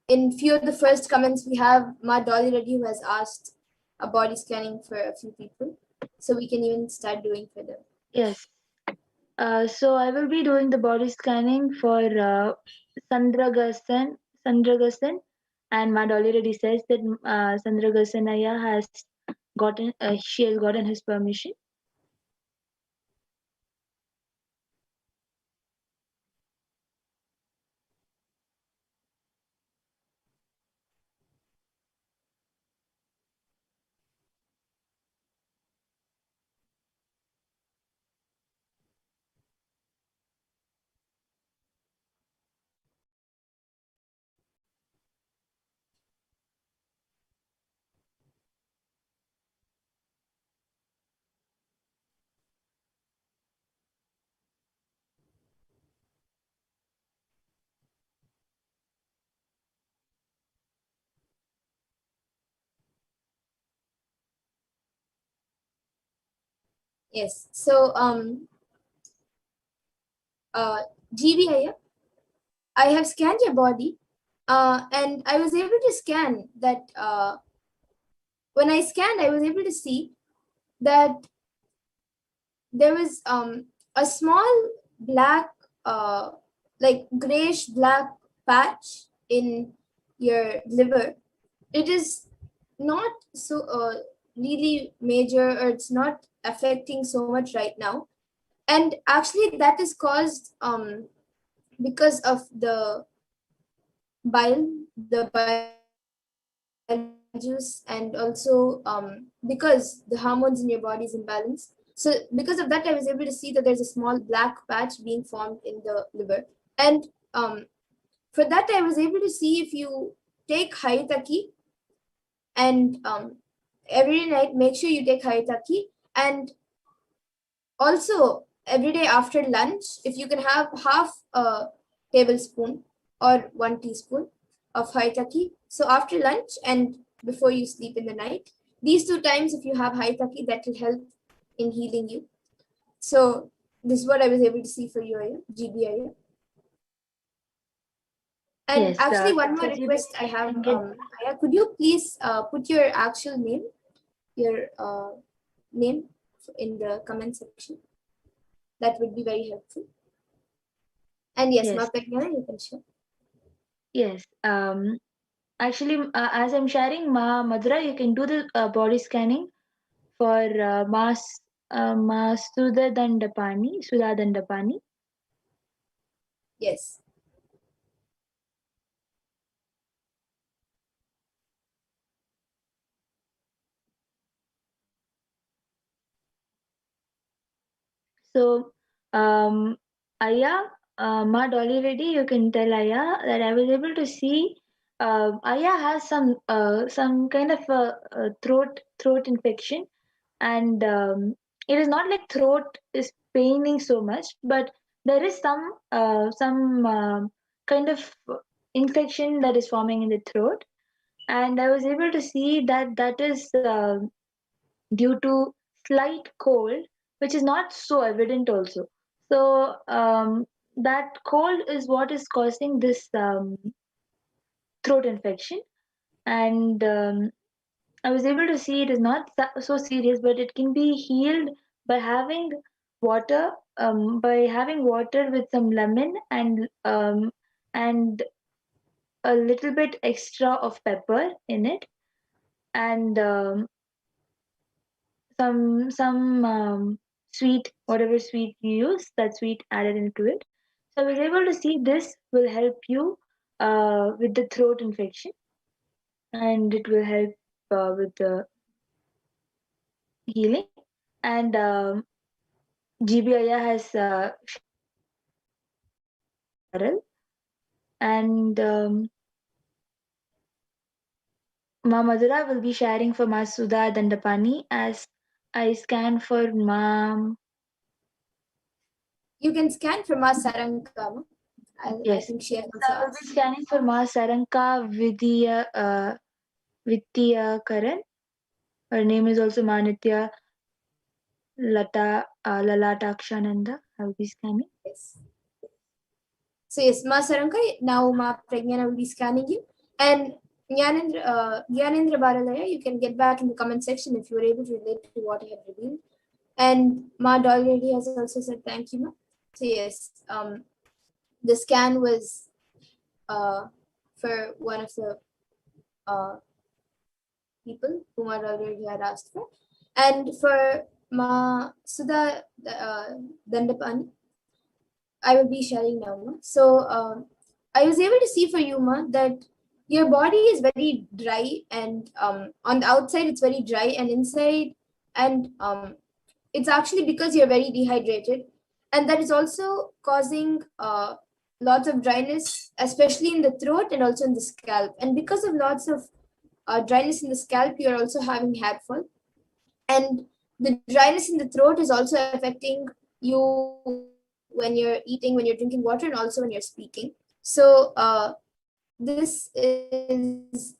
in few of the first comments we have Ma Dolly Reddy who has asked a body scanning for a few people. So we can even start doing for them. Yes. So I will be doing the body scanning for Sandragasan, and Mad already says that Sandragasanaya has she has gotten his permission. Yes. So GBI, I have scanned your body, and I was able to scan that. When I scanned, I was able to see that there was a small black, like grayish black patch in your liver. It is not so really major, or it's not affecting so much right now. And actually, that is caused because of the bile juice, and also because the hormones in your body is imbalanced. So because of that, I was able to see that there's a small black patch being formed in the liver. And for that, I was able to see if you take haritaki, and every night make sure you take haritaki, and also every day after lunch, if you can have half a tablespoon or 1 teaspoon of haitaki. So after lunch and before you sleep in the night, these 2 times, if you have haitaki, that will help in healing you. So this is what I was able to see for you, Aya, GBI. And Yes, actually, one more so GBI request I have, can get Aya, could you please put your actual name, your name in the comment section? That would be very helpful. And yes, yes, Pragyana, you can share. yes. Actually, as I'm sharing, Madhura, you can do the body scanning for Ma Sudha Dandapani. Yes. So, Aya, Ma Dolly Reddy, you can tell Aya that I was able to see. Aya has some kind of a throat infection, and it is not like throat is paining so much, but there is some kind of infection that is forming in the throat, and I was able to see that that is due to slight cold, which is not so evident also. So that cold is what is causing this throat infection, and I was able to see it is not so serious, but it can be healed by having water, with some lemon and a little bit extra of pepper in it, and some sweet, whatever sweet you use, that sweet added into it. So I was able to see this will help you with the throat infection, and it will help with the healing. And GBIA has shared URL, and Ma Madhura will be sharing for Ma Sudha Dandapani as I scan for Ma. You can scan from our Saranka. I Yes, think she has yes, also I will be asked. scanning for Ma Saranka Vidya Karan. Her name is also Manitya Lalatakshananda. I will be scanning. Yes. So yes, Ma Saranka, now Ma Pragyana will be scanning you. And Gyanendra Baralaya, you can get back in the comment section if you were able to relate to what I have revealed. And Ma Dolly has also said thank you, Ma. So yes, the scan was for one of the people whom I already had asked for. And for Ma Sudha Dandapani, I will be sharing now. Ma. So I was able to see for you, Ma, that your body is very dry, and on the outside it's very dry, and inside, and it's actually because you're very dehydrated, and that is also causing lots of dryness, especially in the throat and also in the scalp. And because of lots of dryness in the scalp, you're also having hair fall, and the dryness in the throat is also affecting you when you're eating, when you're drinking water, and also when you're speaking. So this is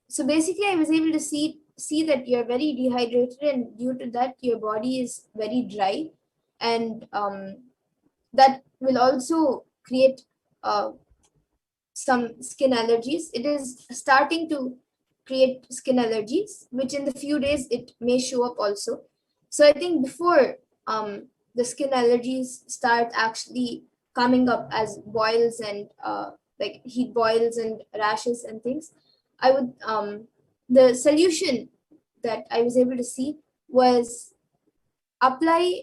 so basically I was able to see see that you're very dehydrated, and due to that your body is very dry, and that will also create some skin allergies. It is starting to create skin allergies, which in the few days it may show up also. So I think before the skin allergies start actually coming up as boils and like heat boils and rashes and things, I would the solution that I was able to see was apply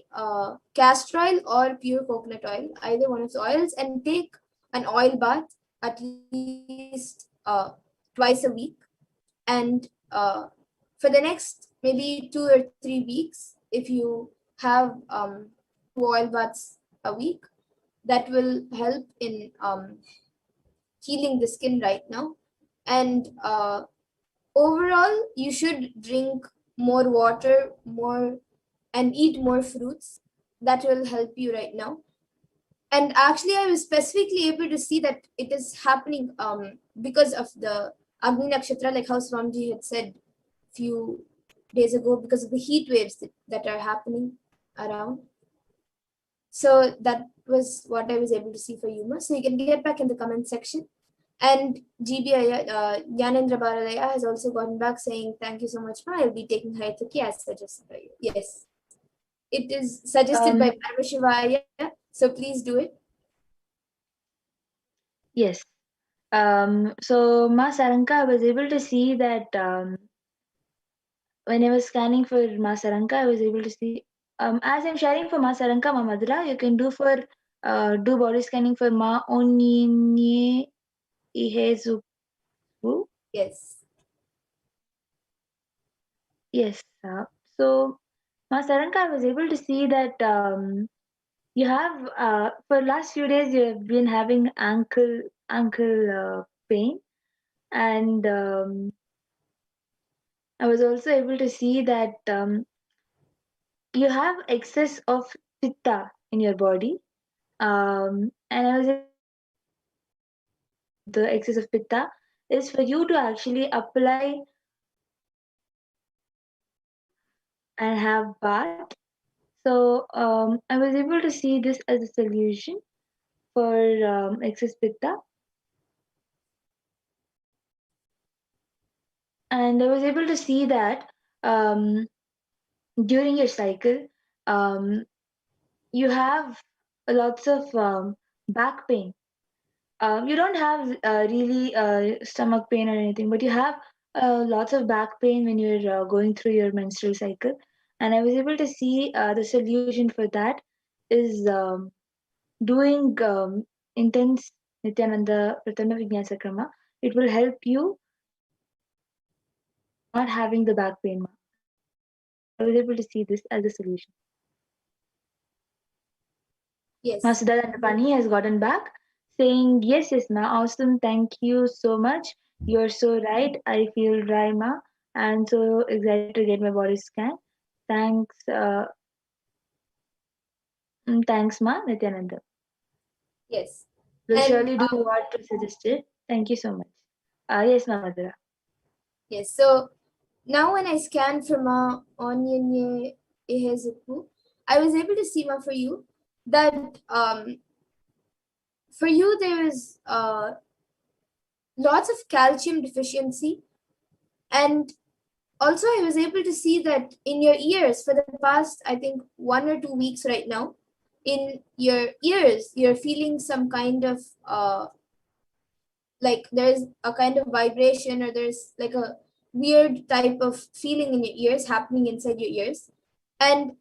castor oil or pure coconut oil, either one of the oils, and take an oil bath at least twice a week. And for the next maybe 2 or 3 weeks, if you have 2 oil baths a week, that will help in healing the skin right now. And overall, you should drink more water, more, and eat more fruits. That will help you right now. And actually, I was specifically able to see that it is happening because of the Agni Nakshatra, like how Swamiji had said few days ago, because of the heat waves that are happening around. So that was what I was able to see for humor. So you can get back in the comment section. And GB Yanendra Baralaya has also gotten back saying, thank you so much, Ma. I'll be taking Haitaki as suggested by you. Yes. It is suggested by Paramashivoham, so please do it. Yes. So Ma Saranka, I was able to see that when I was scanning for Ma Saranka, I was able to see, as I'm sharing for Ma Saranka, Ma Madhura, you can do for do body scanning for Ma Onyinye Ihezuku. Yes. Yes. So Ma Saranka, I was able to see that you have for last few days you have been having ankle pain, and I was also able to see that you have excess of pitta in your body, and I was able to the excess of pitta is for you to actually apply and have bath. So I was able to see this as a solution for excess pitta, and I was able to see that during your cycle, you have lots of back pain. You don't have really stomach pain or anything, but you have lots of back pain when you're going through your menstrual cycle. And I was able to see the solution for that is doing intense Nithyananda Pratana Vijnasa Krama. It will help you not having the back pain. I was able to see this as a solution. Yes. Masuda Dandapani has gotten back saying, yes, ma, awesome, thank you so much. You're so right. I feel dry, ma, and so excited to get my body scan. Thanks, thanks, ma, Nithyananda. Yes. We'll surely do what you suggested. Thank you so much. Yes, ma, Madhura. Yes. So now when I scanned from Onyinye Ihezuku, I was able to see for you that for you there is lots of calcium deficiency, and also I was able to see that in your ears for the past, I think 1 or 2 weeks right now, in your ears you're feeling some kind of like there's a kind of vibration, or there's like a weird type of feeling in your ears happening inside your ears, and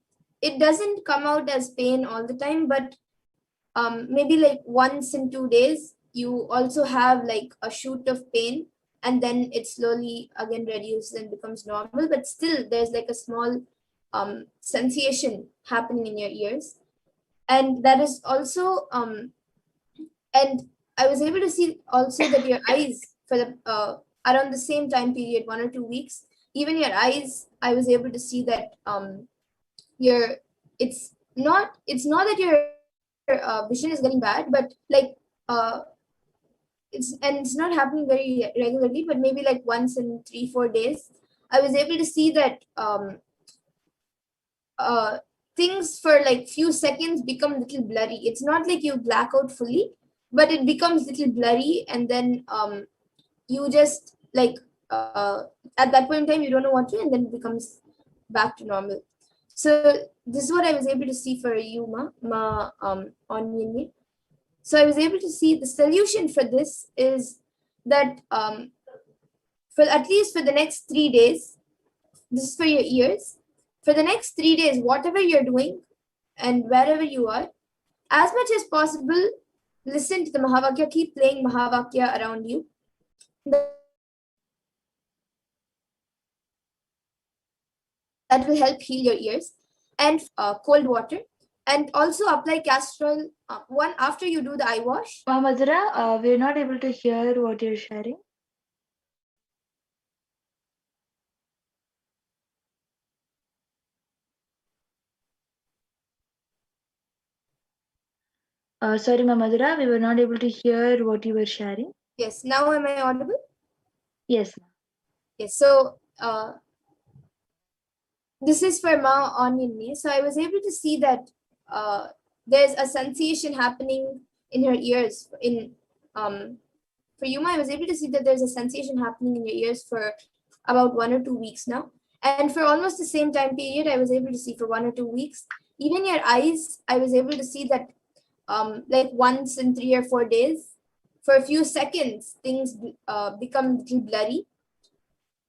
it doesn't come out as pain all the time, but maybe like once in 2 days you also have like a shoot of pain, and then it slowly again reduces and becomes normal, but still there's like a small sensation happening in your ears. And that is also and I was able to see also that your eyes for the around the same time period, 1 or 2 weeks, even your eyes, I was able to see that your it's not that your vision is getting bad, but like it's not happening very regularly, but maybe like once in 3-4 days I was able to see that things for like few seconds become little blurry. It's not like you black out fully, but it becomes little blurry, and then you just like at that point in time you don't know what to, and then it becomes back to normal. So this is what I was able to see for you, on Yin. So I was able to see the solution for this is that for at least for the next 3 days, this is for your ears. For the next 3 days, whatever you're doing and wherever you are, as much as possible, listen to the Mahavakya, keep playing Mahavakya around you. That will help heal your ears. And cold water. And also apply castor oil one after you do the eye wash. Madhura, we're not able to hear what you're sharing. Sorry, Madhura, we were not able to hear what you were sharing. Yes, now am I audible? Yes. Yes, so this is for Ma on in me. So I was able to see that there's a sensation happening in her ears. For Yuma, I was able to see that there's a sensation happening in your ears for about 1 or 2 weeks now. And for almost the same time period, I was able to see for 1 or 2 weeks. Even your eyes, I was able to see that like once in 3 or 4 days, for a few seconds, things become a little blurry.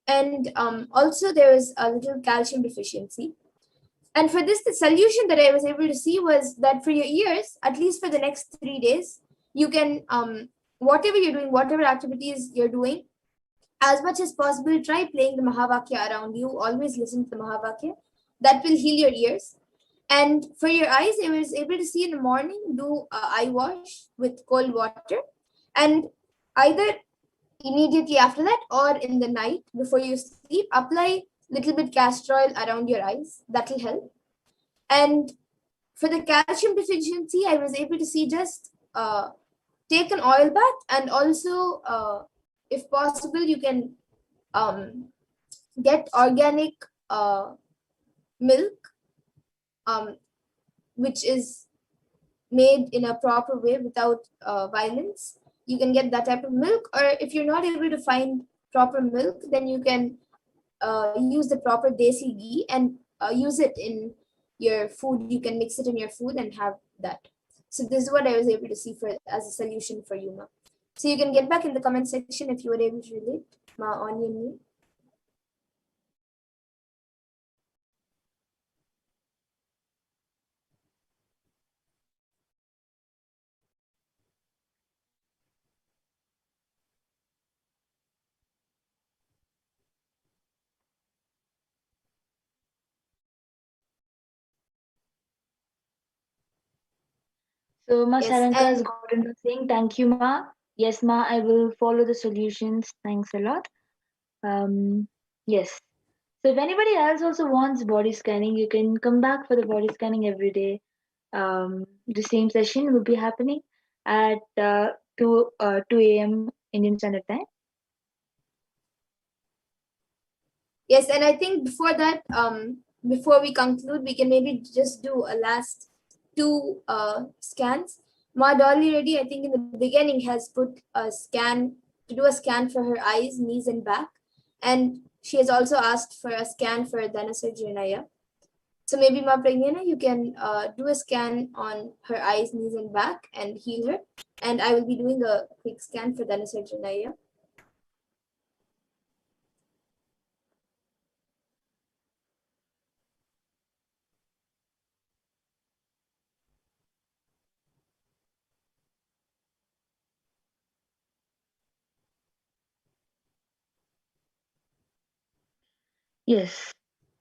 And also there was a little calcium deficiency. And for this, the solution that I was able to see was that for your ears, at least for the next 3 days, you can, whatever you're doing, whatever activities you're doing, as much as possible, try playing the Mahavakya around you. Always listen to the Mahavakya. That will heal your ears. And for your eyes, I was able to see in the morning, do eye wash with cold water. And either immediately after that or in the night before you sleep, apply little bit castor oil around your eyes. That will help. And for the calcium deficiency, I was able to see just take an oil bath, and also if possible you can get organic milk which is made in a proper way without violence. You can get that type of milk, or if you're not able to find proper milk, then you can use the proper desi ghee and use it in your food. You can mix it in your food and have that. So this is what I was able to see for as a solution for you, Ma. So you can get back in the comment section if you were able to relate, Ma, onion me. So Ma Yes, Saranka has and got into saying, thank you, Ma. Yes, Ma, I will follow the solutions. Thanks a lot. Yes. So if anybody else also wants body scanning, you can come back for the body scanning every day. The same session will be happening at 2 a.m. Indian Standard Time. yes, and I think before that, before we conclude, we can maybe just do a last 2 scans. Ma Dolly Reddy, I think in the beginning, has put a scan to do a scan for her eyes, knees, and back, and she has also asked for a scan for Dhanasar Janaya. So maybe Ma Pragnana, you can do a scan on her eyes, knees, and back and heal her, and I will be doing a quick scan for Dhanasar Janaya. Yes.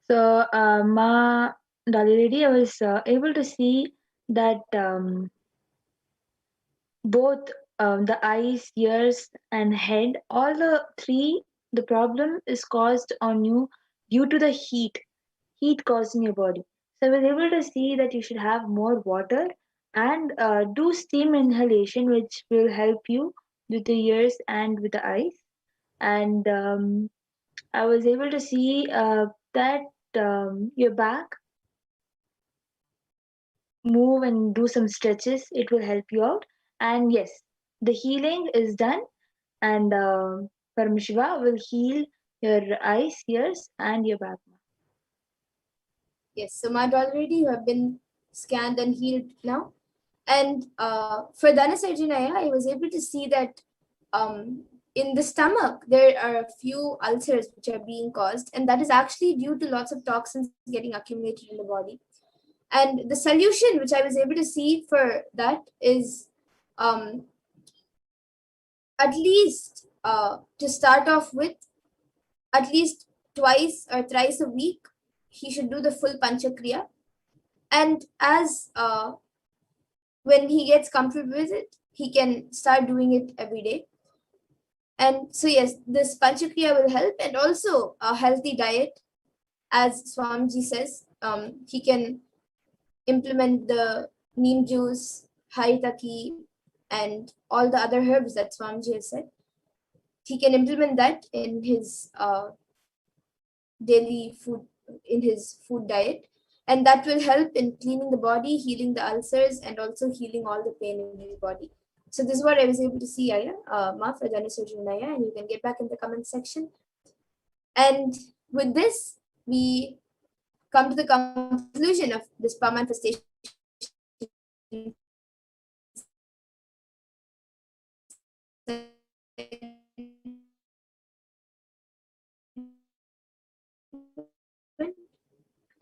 So, Ma Dolly, I was able to see that both the eyes, ears, and head, all the three, the problem is caused on you due to the heat caused in your body. So, I was able to see that you should have more water and do steam inhalation, which will help you with the ears and with the eyes. And I was able to see that your back move and do some stretches. It will help you out. And yes, the healing is done, and Paramashiva will heal your eyes, ears, and your back. Yes, Samad, already you have been scanned and healed now. And for Dhanasarjanaya, I was able to see that in the stomach, there are a few ulcers which are being caused, and that is actually due to lots of toxins getting accumulated in the body. And the solution which I was able to see for that is at least to start off with, at least twice or thrice a week, he should do the full Panchakriya. And as when he gets comfortable with it, he can start doing it every day. And so yes, this Panchakriya will help, and also a healthy diet, as Swamiji says. He can implement the neem juice, haritaki, and all the other herbs that Swamiji has said. He can implement that in his daily food, in his food diet, and that will help in cleaning the body, healing the ulcers, and also healing all the pain in his body. So this is what I was able to see, Aya, Ma for Dhanasarjanaya, and you can get back in the comment section. And with this, we come to the conclusion of this power manifestation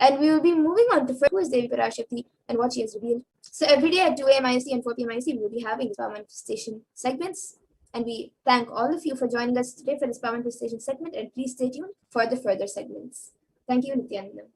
and we will be moving on to who is Devi Parashakti and what she has revealed. So every day at 2 a.m. IST and 4 p.m. IST, we will be having power manifestation segments. And we thank all of you for joining us today for this power manifestation segment, and please stay tuned for the further segments. Thank you, Nithyananda.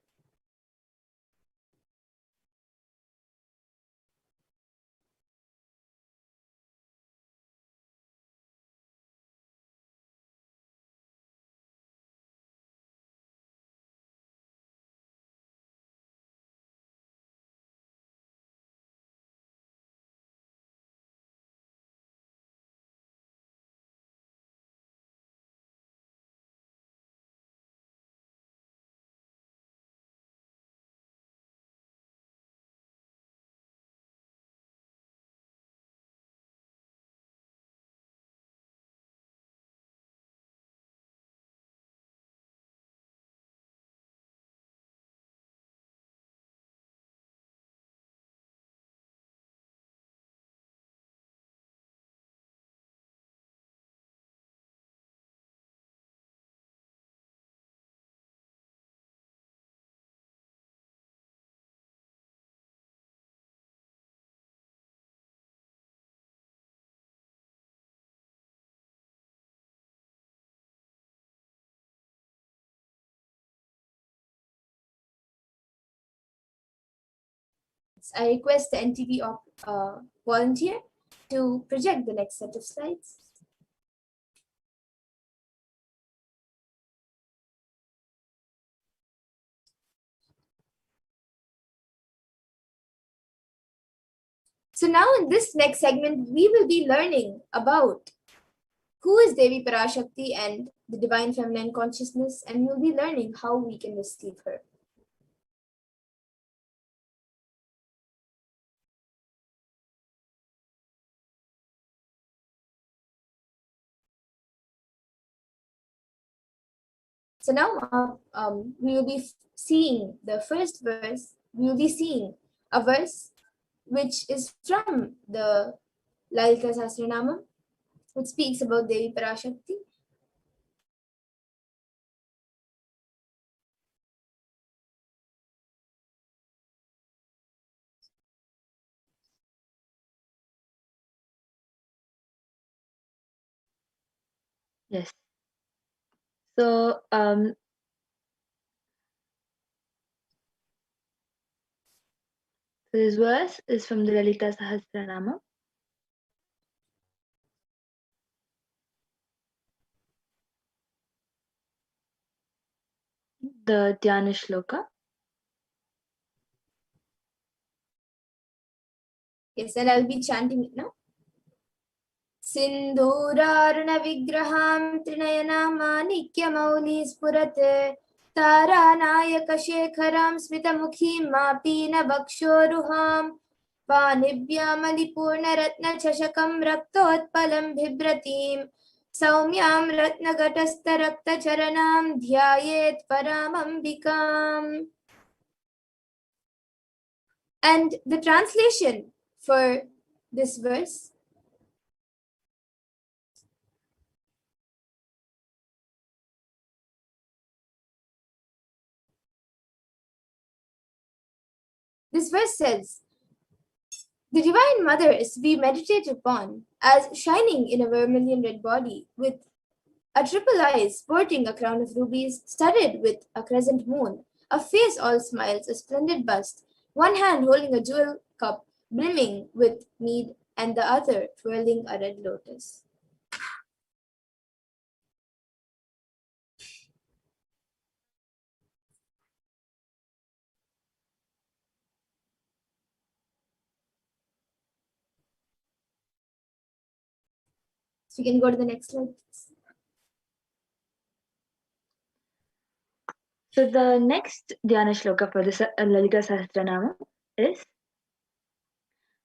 I request the NTV volunteer to project the next set of slides. So now in this next segment, we will be learning about who is Devi Parashakti and the Divine Feminine Consciousness, and we'll be learning how we can receive her. So now we will be seeing the first verse. We will be seeing a verse which is from the Lalita Sahasranama, which speaks about Devi Parashakti. Yes. So this verse is from the Lalita Sahasranama. The Dhyana Shloka. Yes, and I'll be chanting it now. सिन्धूरारुणविग्रहां त्रिनयनामानिक्यमौली स्फुरते तारानायकशेखरां स्मितमुखीं मापीनवक्षोरुहां पाणिभ्यामलिपूर्णरत्नचषकं रक्तोत्पलं बिभ्रतीं सौम्यां रत्नघटस्थरक्तचरणां ध्यायेत् परामम्बिकाम्. And the translation for this verse: this verse says, the Divine Mother is to be meditated upon as shining in a vermilion red body, with a triple eye sporting a crown of rubies, studded with a crescent moon, a face all smiles, a splendid bust, one hand holding a jewel cup brimming with mead, and the other twirling a red lotus. So you can go to the next slide, please. So the next Dhyana Shloka for the Lalita Sahasranama is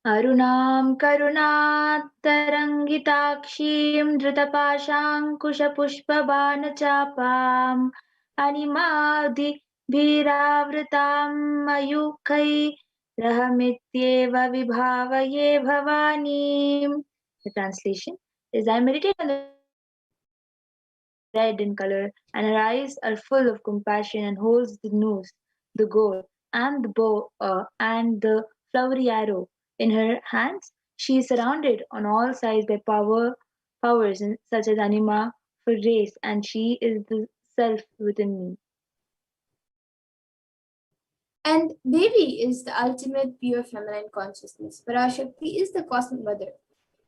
Arunam Karunattarangitakshim Dhrutapaşankuşapuşpabanachapam Animadi Bhiravritam Mayukai Rahamityeva Vibhavaye Bhavanim. The translation is, I meditate on the red in color, and her eyes are full of compassion and holds the noose, the goal, and the bow and the flowery arrow in her hands. She is surrounded on all sides by powers such as anima for race, and she is the self within me. And Devi is the ultimate pure feminine consciousness. Parashakti is the cosmic mother.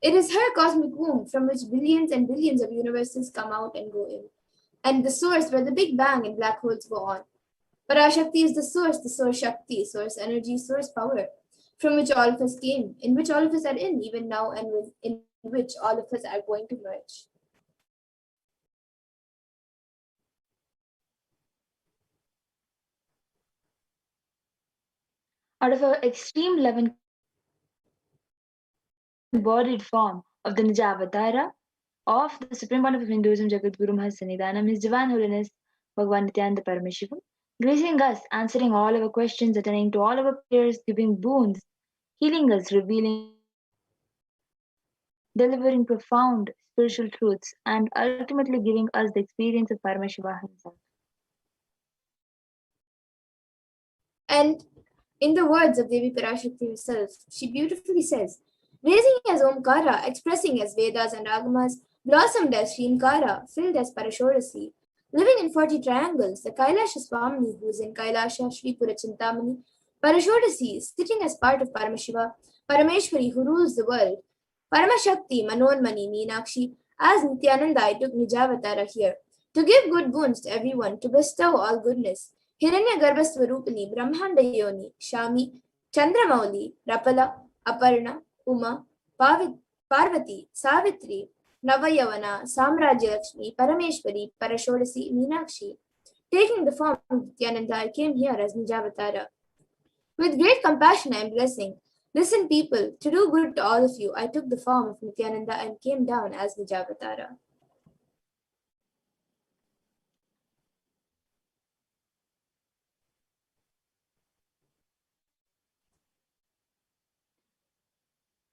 It is her cosmic womb from which billions and billions of universes come out and go in, and the source where the Big Bang and black holes go on. Parashakti is the source Shakti, source energy, source power, from which all of us came, in which all of us are in, even now, and in which all of us are going to merge. Out of her extreme love and embodied form of the Nijavatara of the Supreme One of Hinduism, Jagadguru Mahasannidhanam, His Divine Holiness Bhagavan Nithyananda Paramashivam, gracing us, answering all our questions, attending to all our prayers, giving boons, healing us, revealing, delivering profound spiritual truths, and ultimately giving us the experience of Paramashiva himself. And in the words of Devi Parashakti herself, she beautifully says, raising as Omkara, expressing as Vedas and Agamas, blossomed as Shrinkara, filled as Parashodasi, living in 40 triangles, the Kailasa Swamini, who is in Kailasa, Shri Purachintamani, Parashodasi, sitting as part of Paramashiva, Parameshwari, who rules the world, Paramashakti, Manonmani, Meenakshi, as Nithyananda, I took Nijavatara here, to give good boons to everyone, to bestow all goodness. Hiranya Swarupini, Brahmanda Yoni, Shami, Chandramauli, Rapala, Aparna, Uma, Parvati, Savitri, Navayavana, Samrajya Lakshmi, Parameshwari, Parashodasi, Meenakshi. Taking the form of Nithyananda, I came here as Nijavatara. With great compassion I am blessing. Listen, people, to do good to all of you, I took the form of Nithyananda and came down as Nijavatara.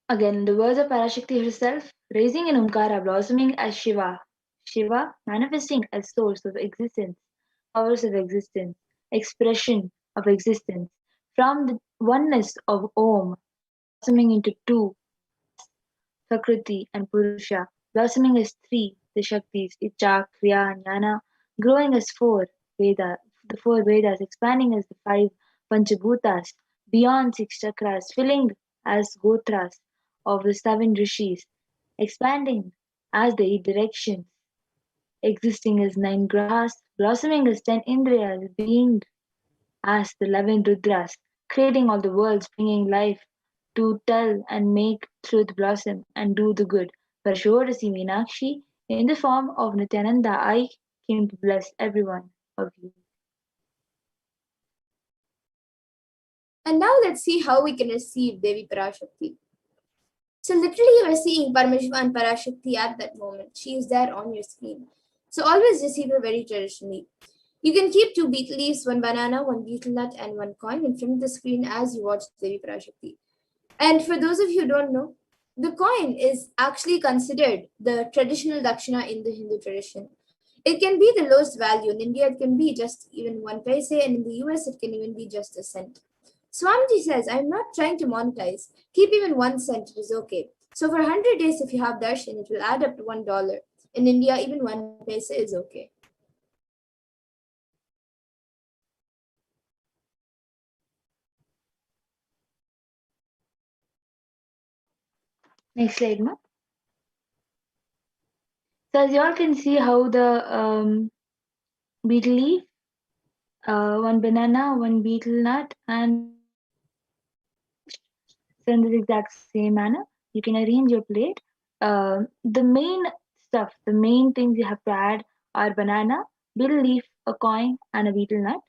Again, the words of Parashakti herself, raising in Omkara, blossoming as Shiva, Shiva manifesting as source of existence, powers of existence, expression of existence, from the oneness of Om, blossoming into two, Prakriti and Purusha, blossoming as three, the Shaktis, Icha, Kriya, Jnana, growing as four, Veda, the four Vedas, expanding as the five Panchabhutas, beyond six chakras, filling as Gotras of the seven rishis, expanding as the eight directions, existing as nine grahas, blossoming as 10 indriyas, being as the 11 rudras, creating all the worlds, bringing life to tell and make truth blossom and do the good, For sure to see Meenakshi in the form of Nithyananda, I came to bless every one of you. And now let's see how we can receive Devi Parashakti. So literally you are seeing Paramashiva and Parashakti at that moment. She is there on your screen. So always receive her very traditionally. You can keep 2 betel leaves, 1 banana, 1 betel nut, and 1 coin in front of the screen as you watch Devi Parashakti. And for those of you who don't know, the coin is actually considered the traditional dakshina in the Hindu tradition. It can be the lowest value. In India, it can be just even 1 paise, and in the US, it can even be just a cent. Swamiji says, I'm not trying to monetize. Keep even 1 cent, it is okay. So for 100 days, if you have darshan, it will add up to $1. In India, even 1 paise is okay. Next slide, ma. So as you all can see how the betel leaf, 1 banana, 1 betel nut, and 1 coin arranged. So in this exact same manner, you can arrange your plate. The main stuff, the main things you have to add are banana, betel leaf, a coin, and a betel nut.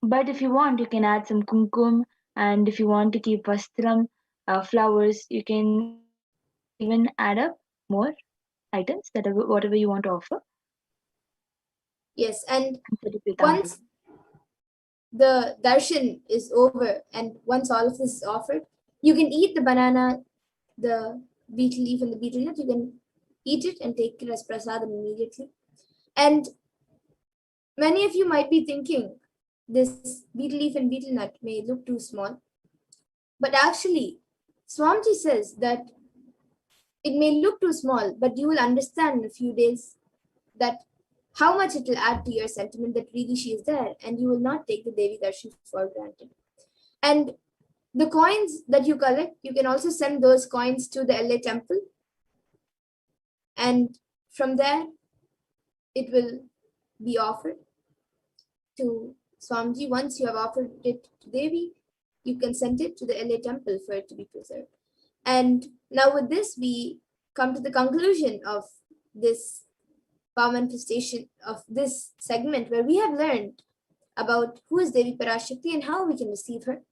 But if you want, you can add some kumkum, and if you want to keep vastram, flowers, you can even add up more items that are whatever you want to offer. Yes, and Once once the darshan is over and once all of this is offered, you can eat the banana, the betel leaf, and the betel nut. You can eat it and take it as prasadam immediately. And many of you might be thinking this betel leaf and betel nut may look too small, but actually, Swamiji says that it may look too small, but you will understand in a few days that how much it will add to your sentiment that really she is there, and you will not take the Devi Darshan for granted. And the coins that you collect, you can also send those coins to the LA temple, and from there, it will be offered to Swamiji. Once you have offered it to Devi, you can send it to the LA temple for it to be preserved. And now with this, we come to the conclusion of this power manifestation of this segment where we have learned about who is Devi Parashakti and how we can receive her.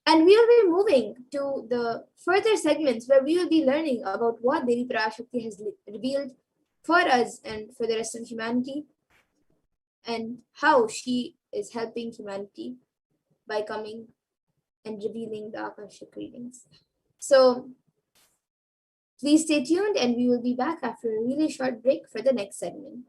And we will be moving to the further segments where we will be learning about what Devi Parashakti has revealed for us and for the rest of humanity, and how she is helping humanity by coming and revealing the Akashic readings. So please stay tuned, and we will be back after a really short break for the next segment.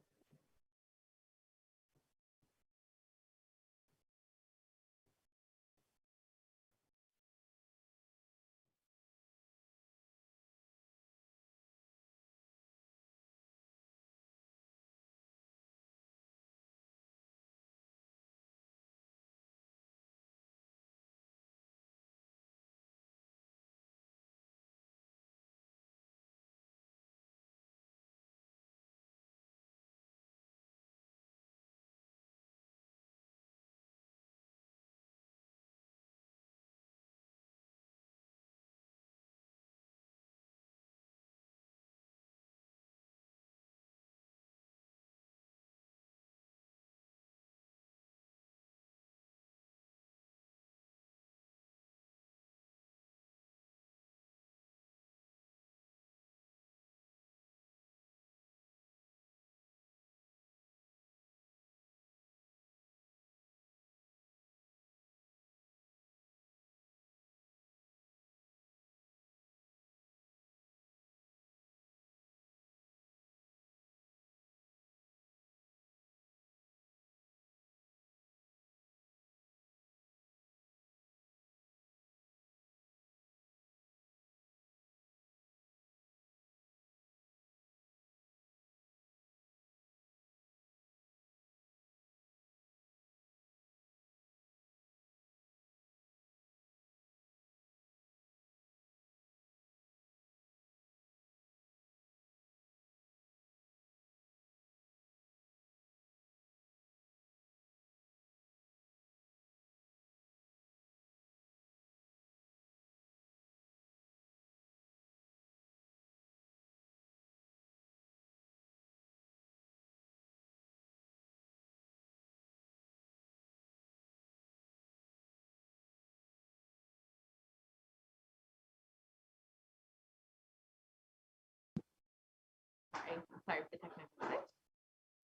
Sorry for the technical glitch.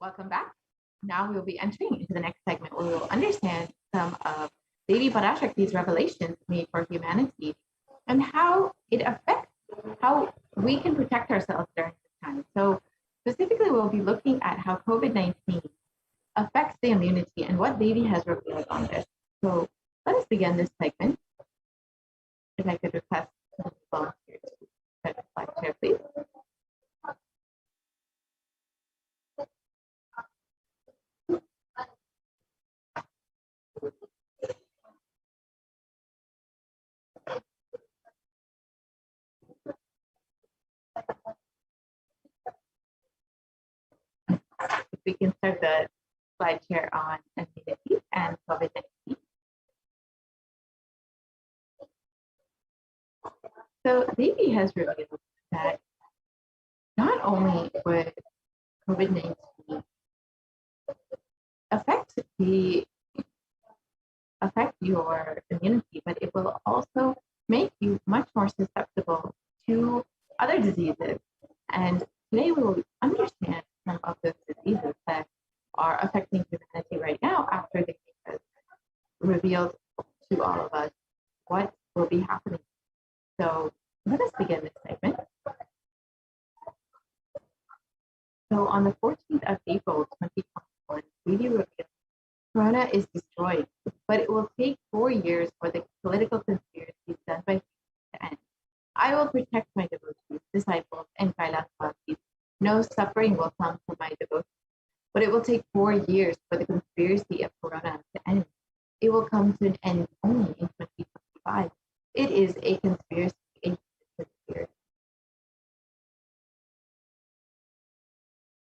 Welcome back. Now we will be entering into the next segment where we will understand some of Devi Parashakti's revelations made for humanity and how it affects how we can protect ourselves during this time. So specifically, we'll be looking at how COVID-19 affects the immunity and what Devi has revealed on this. So let us begin this segment. If I could request the volunteer to set the slide share, please. If we can start the slide share on immunity and COVID-19. So Devi has revealed that not only would COVID-19 affect your immunity, but it will also make you much more susceptible to other diseases. And today we will understand some of those diseases that are affecting humanity right now after they have revealed to all of us what will be happening. So let us begin this segment. So on the 14th of April, 2021, Devi revealed Corona is destroyed, but it will take 4 years for the political conspiracies done by humans to end. I will protect my devotees, disciples, and Kailasa. No suffering will come from my devotees, but it will take 4 years for the conspiracy of Corona to end. It will come to an end only in 2025. It is a conspiracy, a conspiracy.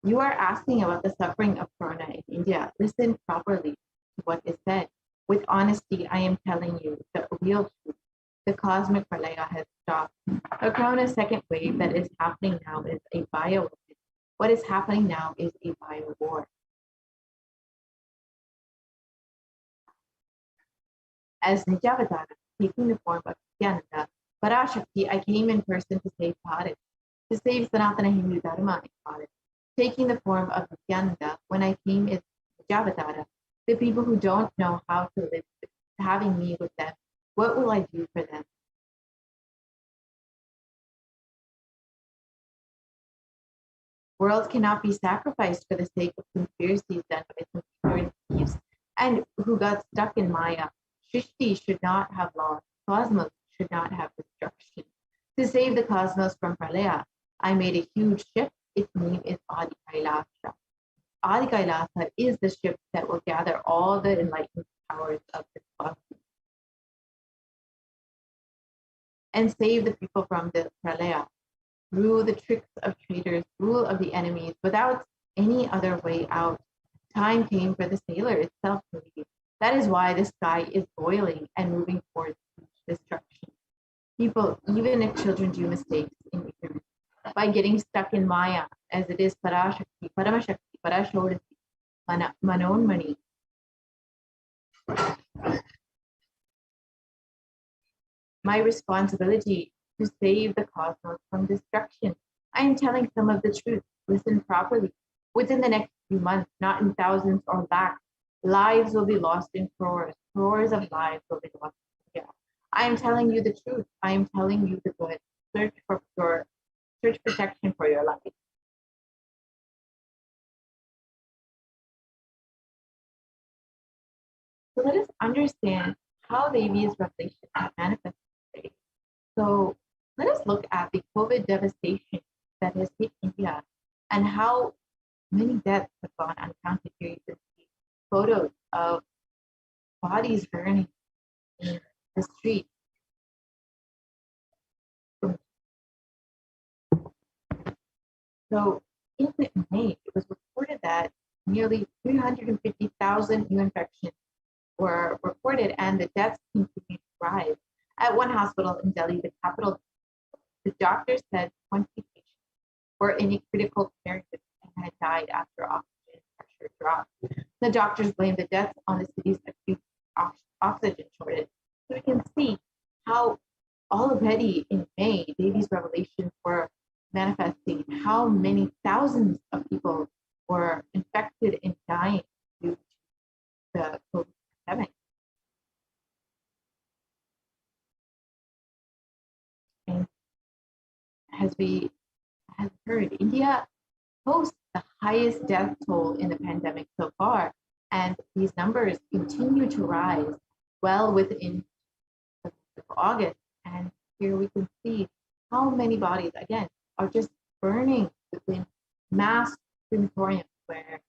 You are asking about the suffering of Corona in India. Listen properly to what is said. With honesty, I am telling you the real truth. The cosmic pralaya has stopped. The Corona's second wave that is happening now is a bio. What is happening now is a bio war. As Nityavatara, taking the form of Nithyananda Parashakti, I came in person to save Bharat, to save Sanatana Hindu Dharma in Bharat. Taking the form of Nithyananda, when I came as Nityavatara, the people who don't know how to live, having me with them, what will I do for them? Worlds cannot be sacrificed for the sake of conspiracies done by some ignorant thieves and who got stuck in Maya. Shrishti should not have loss. Cosmos should not have destruction. To save the cosmos from Pralaya, I made a huge ship. Its name is Adi Kailasa. Adi Kailasa is the ship that will gather all the enlightened powers of this cosmos and save the people from the Pralaya. Through the tricks of traitors, rule of the enemies, without any other way out. Time came for the sailor itself to leave. That is why the sky is boiling and moving towards destruction. People, even if children do mistakes in ignorance, by getting stuck in Maya, as it is Parashakti, Paramashakti, Parashodati, Manonmani. My responsibility to save the cosmos from destruction. I am telling some of the truth. Listen properly. Within the next few months, not in thousands or lakhs, lives will be lost in crores. Crores of lives will be lost. Yeah. I am telling you the truth. I am telling you the good. Search protection for your life. So let us understand how Devi's revelation manifests today. So let us look at the COVID devastation that has hit India and how many deaths have gone uncounted. Here you can see photos of bodies burning in the street. So in May, it was reported that nearly 350,000 new infections were reported and the deaths continued to rise. At one hospital in Delhi, the capital, the doctors said 20 patients were in a critical care unit and had died after oxygen pressure dropped. The doctors blamed the deaths on the city's acute oxygen shortage. So we can see how already in May, Devi's revelations were manifesting how many thousands of people were infected and dying due to the COVID pandemic. And as we have heard, India hosts the highest death toll in the pandemic so far, and these numbers continue to rise well within August. And here we can see how many bodies, again, are just burning within mass crematoriums where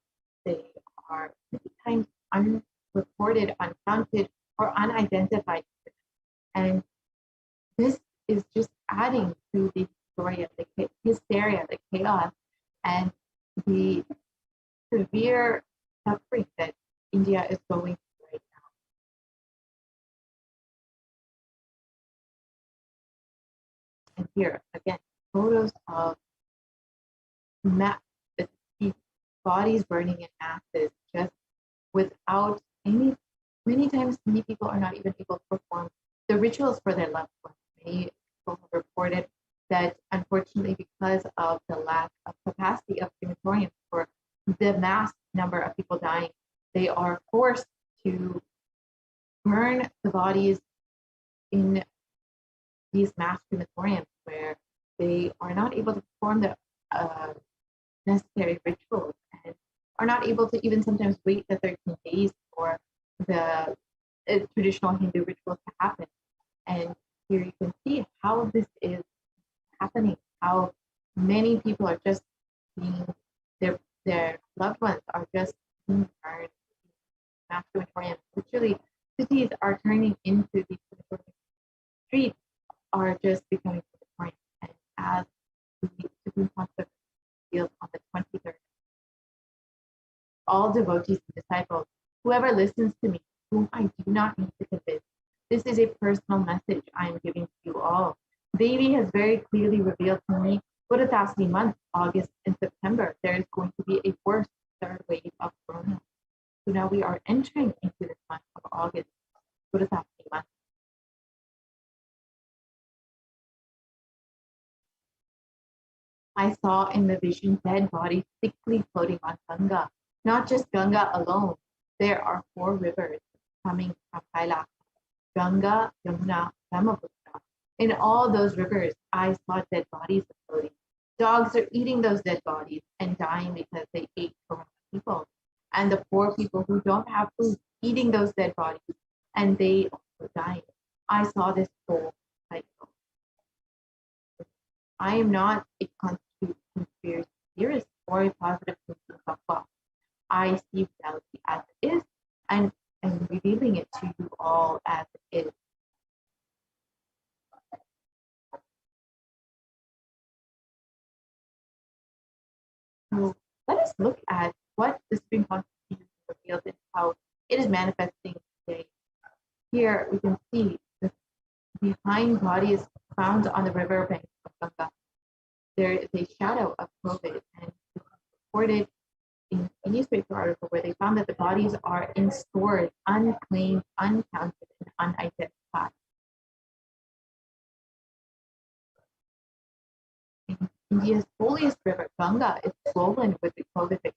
they are many times unreported, uncounted, or unidentified. And this is just adding to the hysteria, the chaos, and the severe suffering that India is going through right now. And here, again, photos of these bodies burning in masses, just without any, many times many people are not even able to perform the rituals for their loved ones. Many people have reported that unfortunately, because of the lack of capacity of crematoriums for the mass number of people dying, they are forced to burn the bodies in these mass crematoriums where they are not able to perform the necessary rituals and are not able to even sometimes wait the 13 days for the traditional Hindu rituals to happen. And here you can see how this is happening, how many people are just being, their loved ones are just being burned in mass crematoriums. Literally, cities are turning into these crematoriums. Streets are just becoming crematoriums. And as the Supreme Concept revealed on the 23rd, all devotees and disciples, whoever listens to me, whom I do not need to convince, this is a personal message I am giving to you all. Devi has very clearly revealed to me, Buddhatasmi month, August and September, there is going to be a worse third wave of Corona. So now we are entering into this month of August, Buddhatasmi month. I saw in the vision dead bodies thickly floating on Ganga. Not just Ganga alone, there are 4 rivers coming from Kailasa: Ganga, Yamuna, Brahmaputra. In all those rivers, I saw dead bodies floating. Dogs are eating those dead bodies and dying because they ate Corona people. And the poor people who don't have food eating those dead bodies, and they also dying. I saw this whole cycle. I am not a conspiracy theorist or a positive thinking thought. I see reality as it is, and I'm revealing it to you all as it is. So let us look at what the Supreme Constitution reveals and how it is manifesting today. Here we can see the behind bodies found on the riverbank of Ganga. There is a shadow of COVID, and it's reported in a newspaper article where they found that the bodies are in storage, unclaimed, uncounted, and unidentified. India's holiest river, Ganga, is swollen with the COVID victims.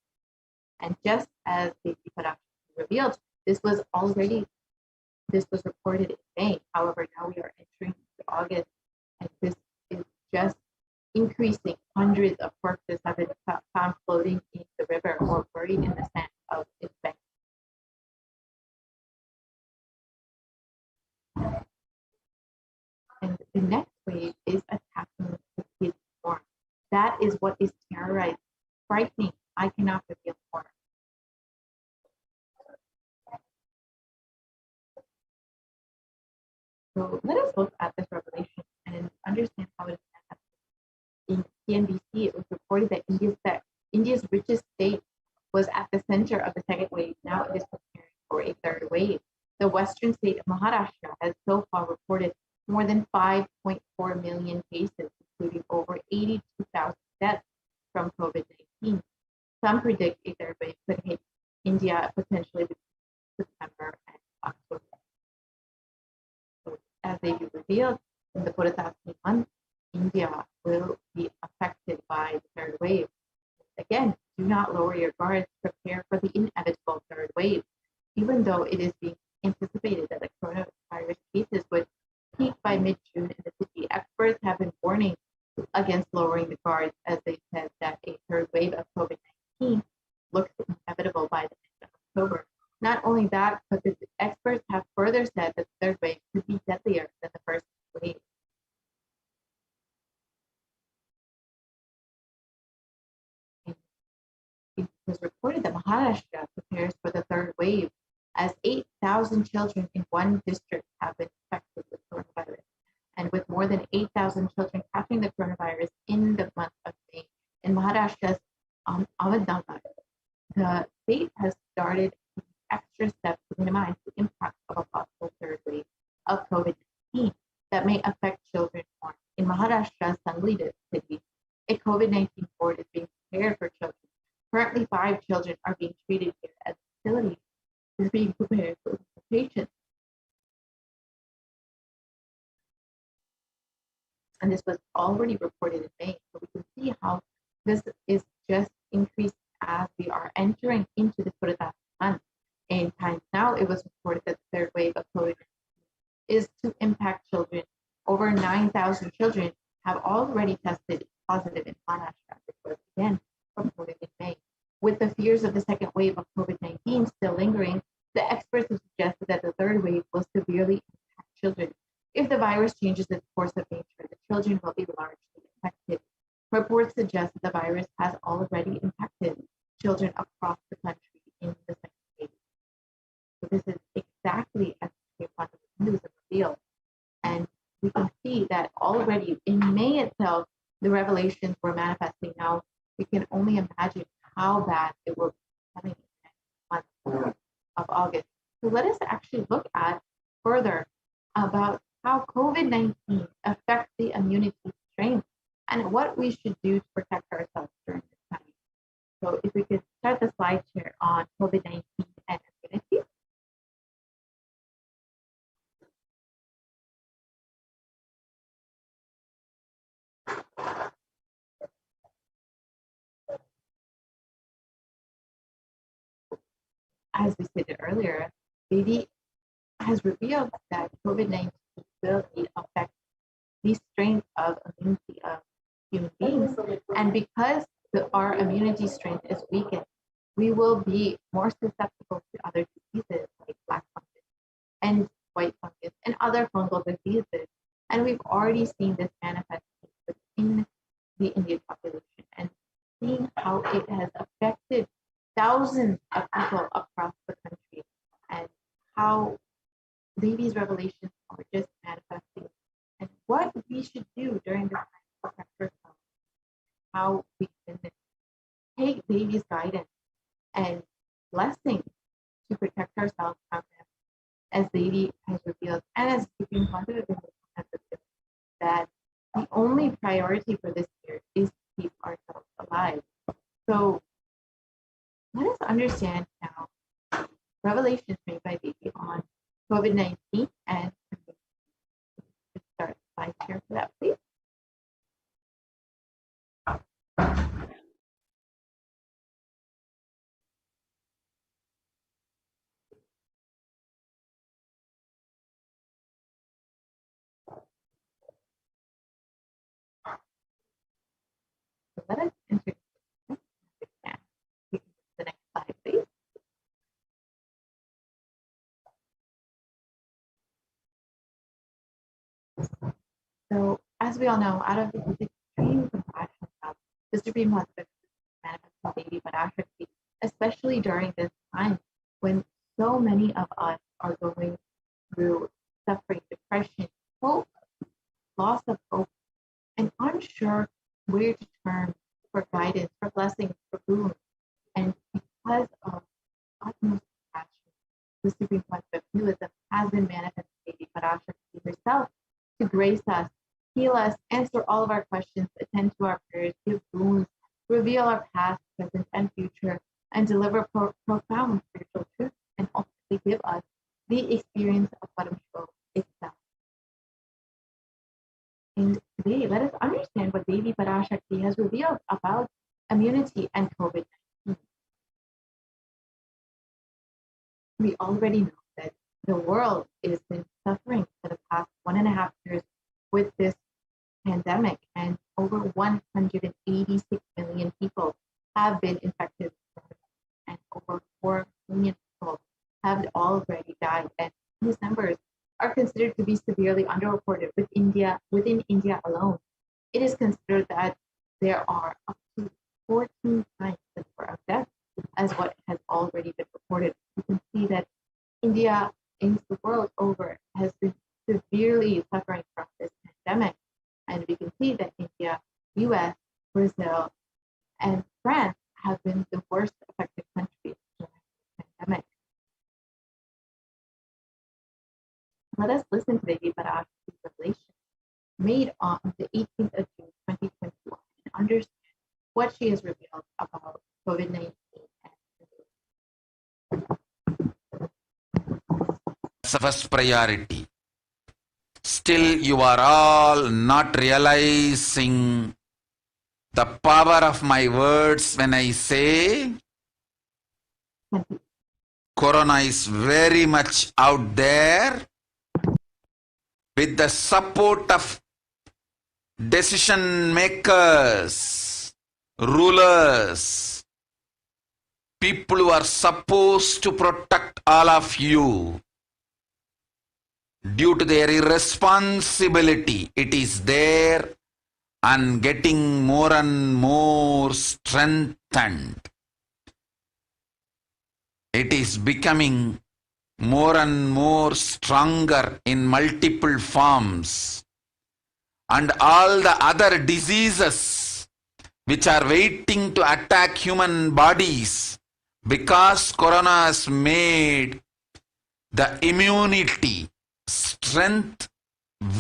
And just as the Paramashivoham revealed, this was reported in May. However, now we are entering into August, and this is just increasing. Hundreds of corpses have been found floating in the river or buried in the sand of its bank. And the next wave is attacking the kids more. That is what is terrorizing, frightening. I cannot reveal more. So let us look at this revelation and understand how it is manifested. In CNBC, it was reported that India's richest state was at the center of the second wave. Now it is preparing for a third wave. The western state of Maharashtra has so far reported more than 5.4 million cases, including over 82,000 deaths from COVID-19. Some predict a third wave could hit India potentially between September and October. So, as they revealed in the Buddhatasmi month, India will be affected Again, do not lower your guards. Prepare for the inevitable third wave. Even though it is being anticipated that the coronavirus cases would peak by mid-June in the city, experts have been warning against lowering the guards, as they said that a third wave of COVID-19 looks inevitable by the end of October. Not only that, but the experts have further said that the third wave could be deadlier than the first wave. It was reported that Maharashtra prepares for the third wave, as 8,000 children in one district have been infected with coronavirus. And with more than 8,000 children catching the coronavirus in the month of May, in Maharashtra's Ahmedabad, the state has started extra steps to minimize the impact of a possible third wave of COVID-19 that may affect children more. In Maharashtra's Sangli city, a COVID-19 ward is being prepared for children. Currently, 5 children are being treated here as the facility is being prepared for patients. And this was already reported in May. So we can see how this is just increased as we are entering into the Purata month. In times now, it was reported that the third wave of COVID is to impact children. Over 9,000 children have already tested positive in Maharashtra, which was again reported in May. With the fears of the second wave of COVID-19 still lingering, the experts have suggested that the third wave will severely impact children. If the virus changes its course of nature, the children will be largely infected. Reports suggest that the virus has already impacted children across the country in the second wave. So this is exactly as the Hinduism revealed. And we can see that already in May itself, the revelations were manifesting. Now we can only imagine how bad it will be coming in the next month of August. So let us actually look at further about how COVID-19 affects the immunity strength and what we should do to protect ourselves during this time. So if we could start the slide share on COVID-19 and immunity. As we stated earlier, BD has revealed that COVID-19 will affect the strength of immunity of human beings. And because our immunity strength is weakened, we will be more susceptible to other diseases like black fungus and white fungus and other fungal diseases. And we've already seen this manifest within the Indian population and seeing how it has affected thousands of people across the country and how these revelations are just manifesting and what we should do during this time to protect ourselves, how we can take baby's guidance and blessing to protect ourselves from them, as baby has revealed and as keeping positive in the that the only priority for this year is to keep ourselves alive. So let us understand now revelations made by baby on COVID-19 and let's start the slide share for that, please. So let us introduce the next slide, please. So, as we all know, out of the extreme compassion of the Supreme Husband manifesting Devi Parashakti, especially during this time when so many of us are going through suffering, depression, hope, loss of hope, and unsure where to turn for guidance, for blessings, for boons. And because of utmost compassion, the Supreme Husband has been manifesting Devi Parashakti herself to grace us, heal us, answer all of our questions, attend to our prayers, give boons, reveal our past, present, and future, and deliver profound spiritual truth, and ultimately give us the experience of Paramashivoham itself. And today, let us understand what Devi Parashakti has revealed about immunity and COVID-19. We already know that the world has been suffering for the past 1.5 years with this pandemic, and over 186 million people have been infected, and over 4 million people have already died. And these numbers are considered to be severely underreported within India alone. It is considered that there are up to 14 times the number of deaths as what has already been reported. You can see that India, in the world over, has been severely suffering from this pandemic. And we can see that India, US, Brazil, and France have been the worst affected countries during the pandemic. Let us listen to the Parashakti's revelation made on the 18th of June, 2021, and understand what she has revealed about COVID-19. First priority. Still, you are all not realizing the power of my words when I say Corona is very much out there with the support of decision makers, rulers, people who are supposed to protect all of you. Due to their irresponsibility, it is there and getting more and more strengthened. It is becoming more and more stronger in multiple forms. And all the other diseases which are waiting to attack human bodies, because Corona has made the immunity strength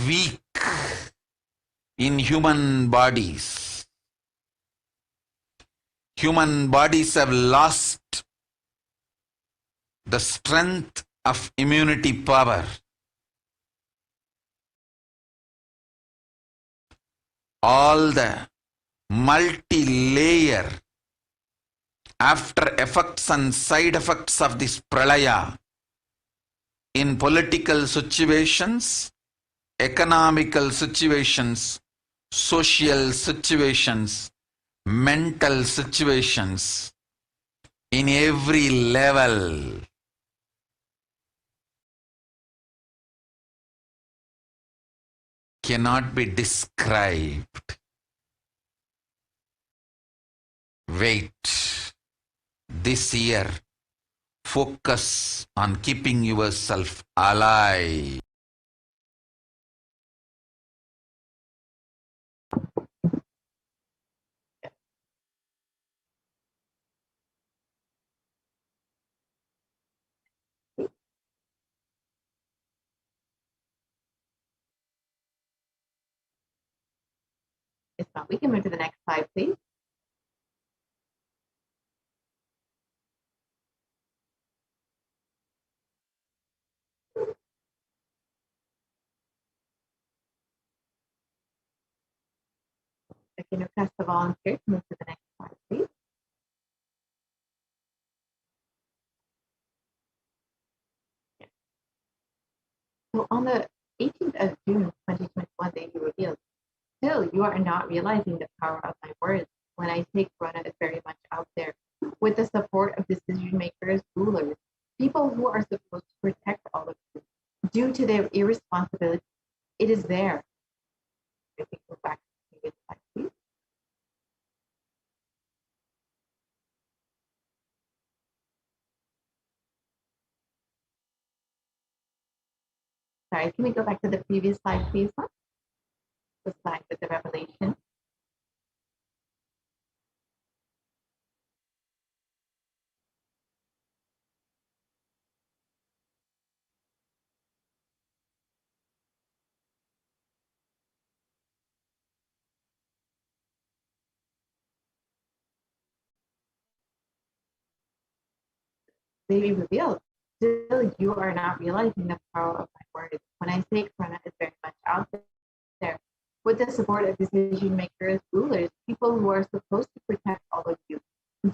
weak in human bodies. Human bodies have lost the strength of immunity power. All the multi-layer after effects and side effects of this pralaya in political situations, economical situations, social situations, mental situations, in every level. Cannot be described. Wait. This year, focus on keeping yourself alive. If not, we can move to the next slide, please. I can request the volunteer to move to the next slide, please. So on the 18th of June, 2021, they revealed, still, you are not realizing the power of my words. When I say Corona is very much out there, with the support of decision makers, rulers, people who are supposed to protect all of you, due to their irresponsibility, it is there. I think we're back to the previous slide, please. Sorry, can we go back to the previous slide, please? The slide with the revelation. They revealed, still you are not realizing the power of my words. When I say Corona is very much out there, with the support of decision makers, rulers, people who are supposed to protect all of you,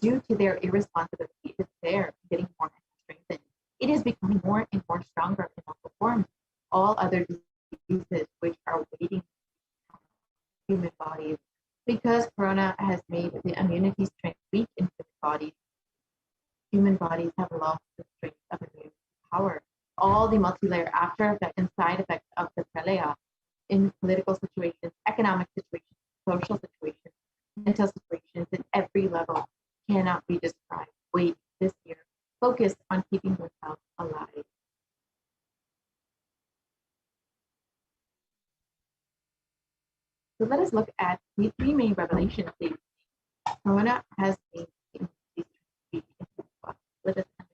due to their irresponsibility, is there getting more strengthened. It is becoming more and more stronger in local forms. All other diseases which are waiting human bodies, because corona has made the immunity strength weak in human bodies have lost the strength of immune power. All the multi-layer after effects and side effects of the pralaya in political situations, economic situations, social situations, mental situations at every level cannot be described. Wait, this year, focus on keeping yourself alive. So let us look at the three main revelations of the corona has been in these three. Let us understand.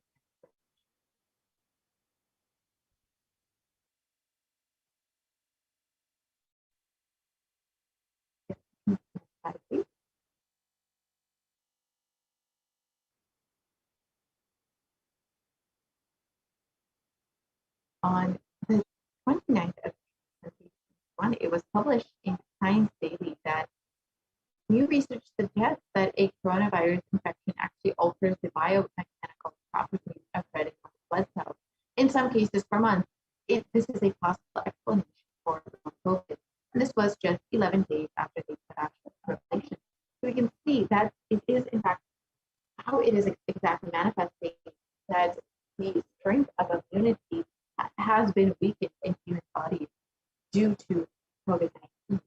On the 29th of 2021, it was published in Science Daily that new research suggests that a coronavirus infection actually alters the biomechanical properties of red and white blood cells. In some cases, for months, this is a possible explanation for COVID. And this was just 11 days after the revelation. So we can see that it is, in fact, how it is exactly manifesting that the strength of immunity has been weakened in human bodies due to COVID-19.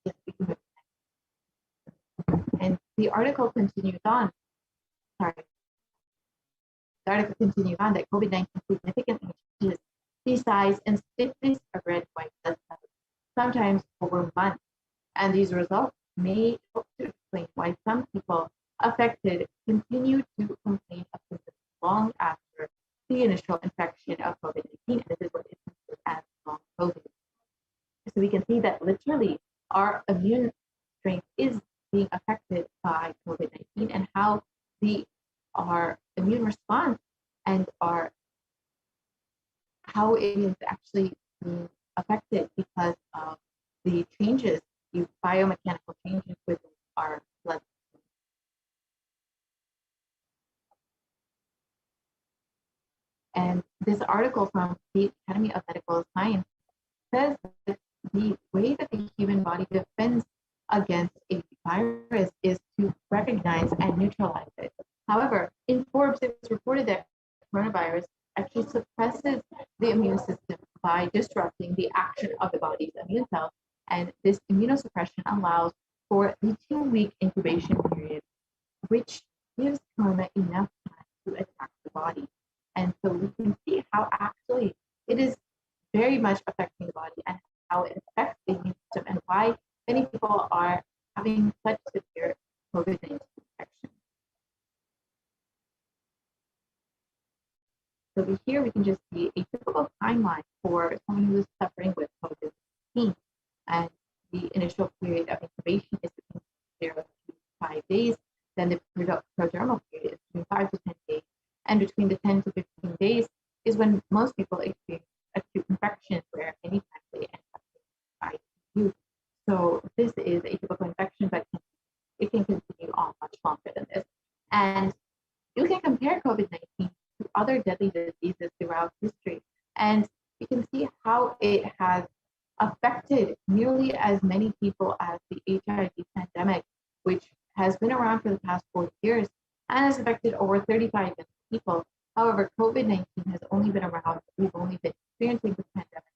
Yes, we can move. And the article continues on. Sorry. The article continues on that COVID-19 significantly changes the size and stiffness of red and white blood cells, sometimes over months. And these results may help to explain why some people affected continue to complain of symptoms long after the initial infection of COVID-19. And this is what is considered as long COVID. So we can see that literally our immune strength is being affected by COVID-19 and how our immune response and how it is actually being affected because of the changes, the biomechanical changes within our blood system. And this article from the Academy of Medical Science says that the way that the human body defends against a virus is to recognize and neutralize it. However, in Forbes, it was reported that coronavirus actually suppresses the immune system by disrupting the action of the body's immune cells. And this immunosuppression allows for the 2-week incubation period, which gives corona enough time to attack the body. And so we can see how actually it is very much affecting the body and how it affects the immune system and why many people are having such severe COVID-19 infection. So here we can just see a typical timeline for someone who is suffering with COVID-19. And the initial period of incubation is between 0 to 5 days. Then the prodromal period is between 5 to 10 days. And between the 10 to 15 days is when most people experience acute infection, where anytime they end up in ICU. So this is a typical infection, but it can continue on much longer than this. And you can compare COVID-19 to other deadly diseases throughout history, and you can see how it has affected nearly as many people as the HIV pandemic, which has been around for the past 40 years and has affected over 35 million people. However, COVID-19 has only been around, we've only been experiencing this pandemic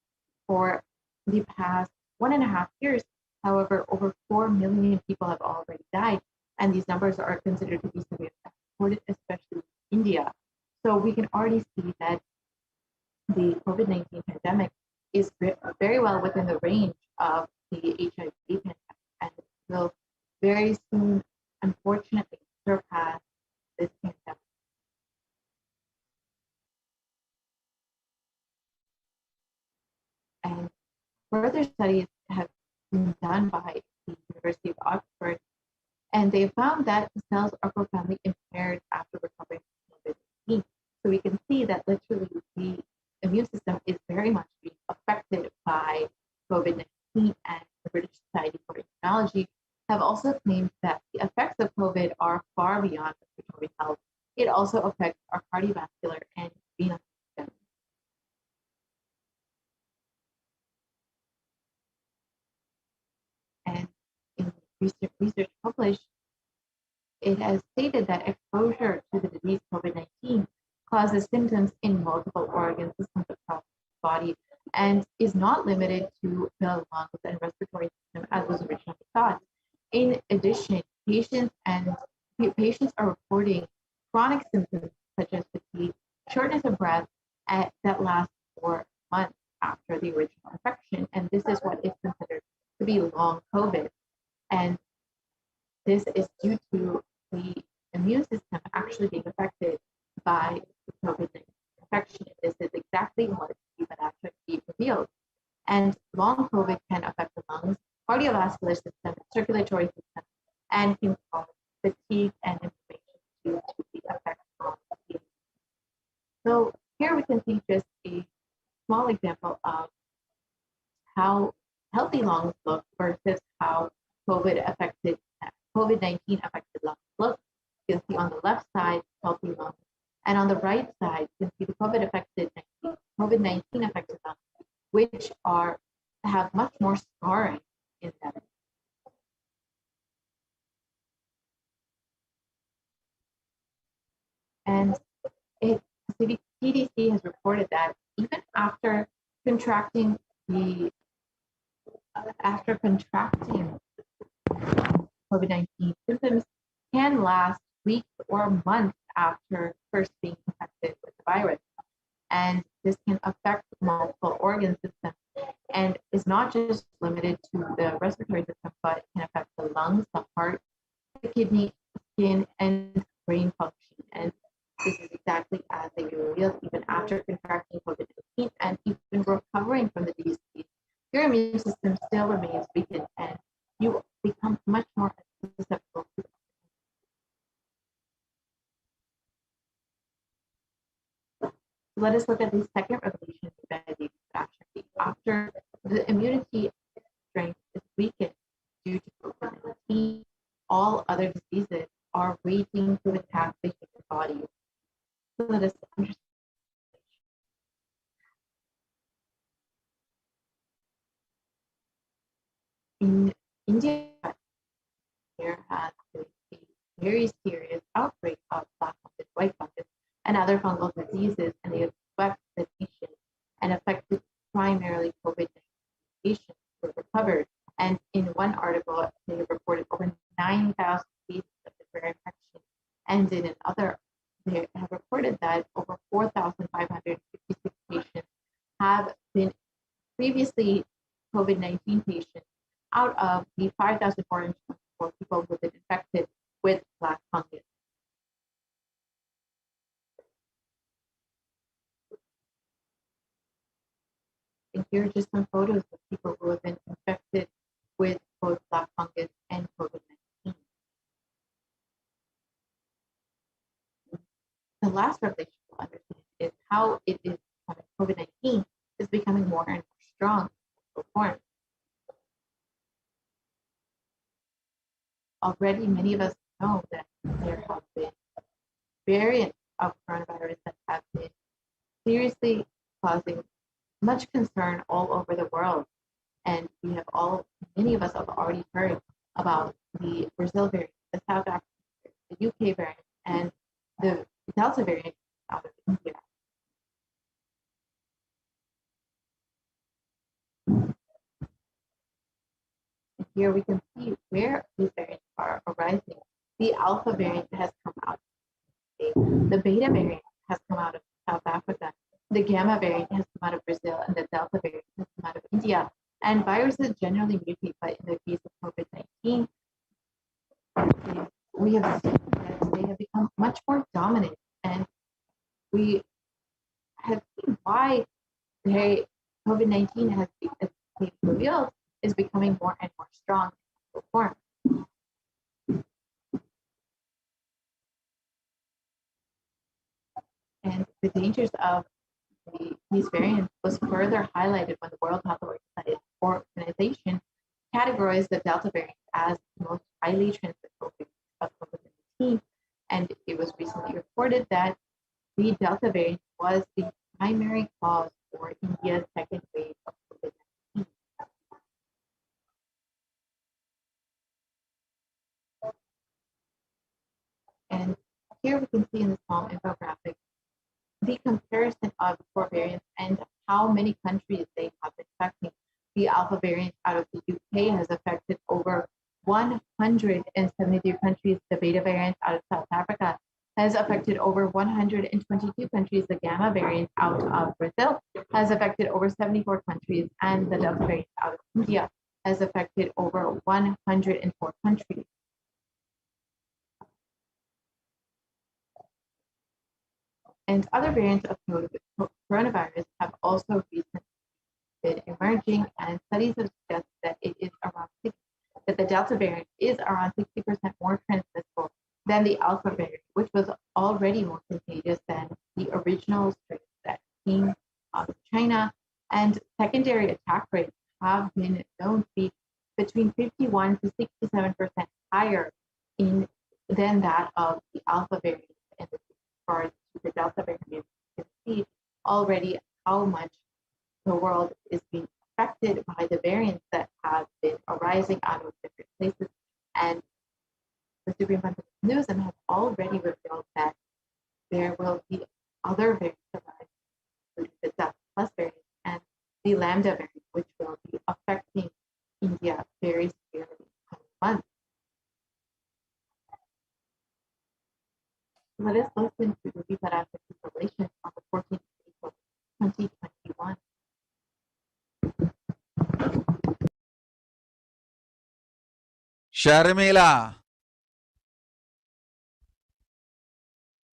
for the past 1.5 years. However, over 4 million people have already died, and these numbers are considered to be severe, reported especially in India. So we can already see that the COVID-19 pandemic is very well within the range of the HIV pandemic, and will very soon, unfortunately, surpass this pandemic. And further studies have been done by the University of Oxford, And they found that the cells are profoundly impaired after recovering from COVID-19. So we can see that literally the immune system is very much being affected by COVID-19, and the British Society for Immunology have also claimed that the effects of COVID are far beyond respiratory health. It also affects our cardiovascular and renal system. And in research published, it has stated that exposure to the disease COVID-19 causes symptoms in multiple organ systems across the body and is not limited to the lungs and respiratory system as was originally thought. In addition, patients are reporting chronic symptoms such as fatigue, shortness of breath that last for months after the original infection, and this is what is considered to be long COVID. And this is due to the immune system actually being affected by the COVID-19 infection. This is exactly what BHAVA revealed. And long COVID can affect the lungs, cardiovascular system, circulatory system, and can cause fatigue and inflammation due to the effects on the immune. So here we can see just a small example of how healthy lungs look versus how COVID-19 affected lungs look. You can see on the left side, healthy lungs, and on the right side, you can see the COVID-19 affected lungs, which have much more scarring in them. And CDC has reported that even after contracting COVID-19, symptoms can last weeks or months after first being infected with the virus. And this can affect multiple organ systems and is not just limited to the respiratory system, but it can affect the lungs, the heart, the kidney, skin, and brain function. And this is exactly as they revealed. Even after contracting COVID-19 and even recovering from the disease, your immune system still remains weakened and you become much more susceptible to it. Let us look at the second revelation by the DARSHAN. After the immunity strength is weakened due to COVID-19, all other diseases are waiting to attack the human body. So let us understand. In India, there has been a very serious outbreak of black fungus, white fungus, and other fungal diseases, and they affect the nation and affected primarily COVID-19 patients who were recovered. And in one article, they reported over 9,000 cases of the rare infection, and in another, they have reported that over 4,556 patients have been previously COVID-19 patients out of the 5,424 people who have been infected with black fungus. And here are just some photos of people who have been infected with both black fungus and COVID-19. The last revelation we'll understand is how it is COVID-19 is becoming more and more strong in form. Already, many of us know that there have been variants of coronavirus that have been seriously causing much concern all over the world. And many of us have already heard about the Brazil variant, the South African variant, the UK variant, and the Delta variant out of India. And here we can see where these variants are arising. The Alpha variant has come out. The Beta variant has come out of South Africa. The Gamma variant has come out of Brazil, and the Delta variant has come out of India. And viruses generally mutate, but in the case of COVID-19, we have seen that they have become much more dominant, and we have seen why COVID-19 has been revealed is becoming more and more strong in form. And the dangers of these variants was further highlighted when the World Health Organization categorized the Delta variant as the most highly transmissible of COVID-19. And it was recently reported that the Delta variant was the primary cause for India's second wave of COVID-19. And here we can see in the small infographic the comparison of the four variants and how many countries they have been affecting. The Alpha variant out of the UK has affected over 173 countries. The Beta variant out of South Africa has affected over 122 countries. The Gamma variant out of Brazil has affected over 74 countries. And the Delta variant out of India has affected over 104 countries. And other variants of coronavirus have also recently been emerging, and studies have suggested that that the Delta variant is around 60% more transmissible than the Alpha variant, which was already more contagious than the original strain that came out of China. And secondary attack rates have been known to be between 51 to 67% higher than that of the Alpha variant. And as far as the Delta variant, you can see already how much the world is being affected by the variants that have been arising out of different places. And the Supreme Court of News has already revealed that there will be other variants arising, including the Delta Plus variant and the Lambda variant, which will be affecting India very severely in the coming months. Let us listen to the Parashakti's revelation on the 14th of April, 2021. Sharmila,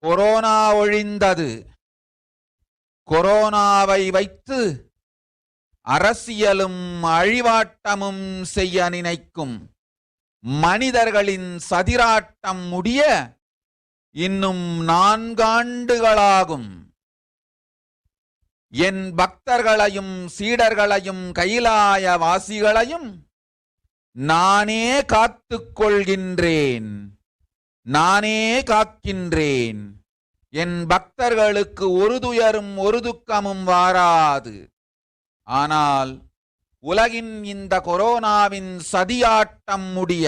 corona ஒழிந்தது. கொரோனாவை வைத்து அரசியலும் அழிவாட்டமும் செய்ய நினைக்கும் மனிதர்களின் சதிராட்டம் முடிய இன்னும் 4 ஆண்டுகளாகும். என் பக்தர்களையும் சீடர்களையும் கைலாய வாசிகளையும் நானே காத்துக் கொள்கின்றேன், நானே காக்கின்றேன். என் பக்தர்களுக்கு ஒரு துயரும் ஒரு துக்கமும் வாராது. ஆனால் உலகின் இந்த கொரோனாவின் சதியாட்டம் முடிய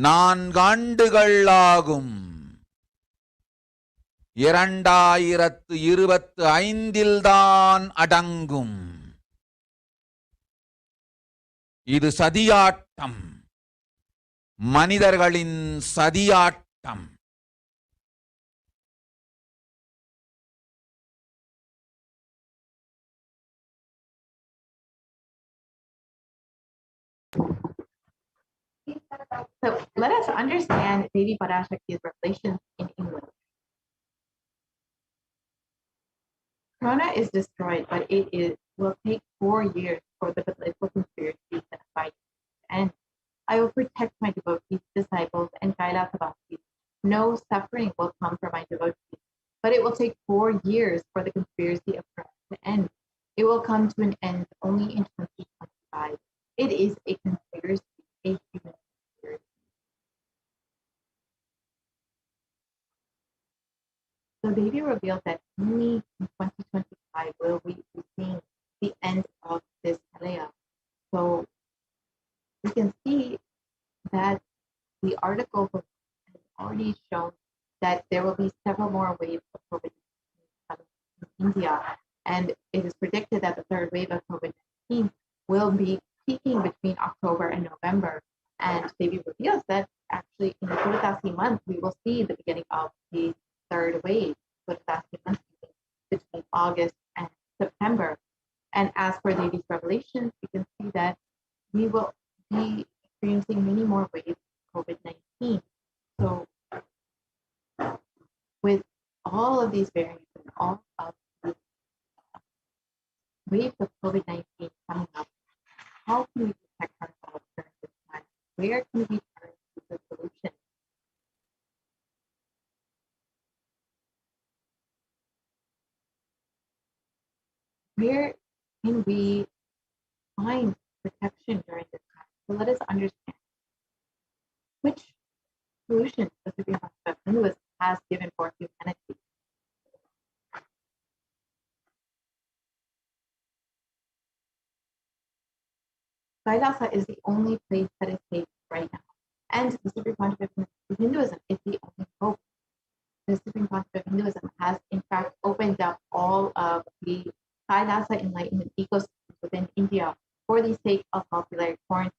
4 ஆண்டுகள் ஆகும். 2025 தான் அடங்கும். இது சதியாட்டம், மனிதர்களின் சதியாட்டம். So let us understand Devi Parashakti's revelations in English. Corona is destroyed, but will take 4 years for the political conspiracy to fight end. I will protect my devotees, disciples, and Kailasa. No suffering will come for my devotees, but it will take 4 years for the conspiracy of Corona to end. It will come to an end only in 2025. It is a conspiracy, a human conspiracy. So Devi revealed that only in 2025 will we be seeing the end of this Kailasa. So we can see that the article has already shown that there will be several more waves of COVID-19 in India, and it is predicted that the 3rd wave of COVID-19 will be peaking between October and November. And Devi reveals that actually in the Puratasi month, we will see the beginning of the 3rd wave, Puratasi month between August and September. And as per Devi's revelations, we can see that we will be experiencing many more waves of COVID-19. So with all of these variants and all of the waves of COVID-19 coming up, how can we protect ourselves during this time? Where can we turn to the solution? where can we find protection during this time? So let us understand which solution the Supreme Master of Hinduism has given for humanity. Kailasa is the only place that is safe right now. And the Supreme Pontificate of Hinduism is the only hope. The Supreme Pontificate of Hinduism has, in fact, opened up all of the Kailasa enlightenment ecosystems within India for the sake of multi-layered quarantine,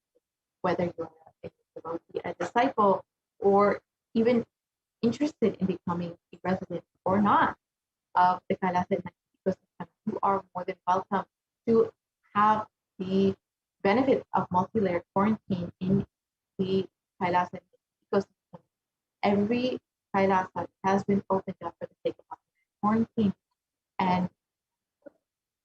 whether you're a devotee, a disciple, or even interested in becoming a resident or not of the Kailasa enlightenment ecosystem. You are more than welcome to have the benefits of multi-layered quarantine in the Kailasa ecosystem. Every Kailasa has been opened up for the sake of quarantine. And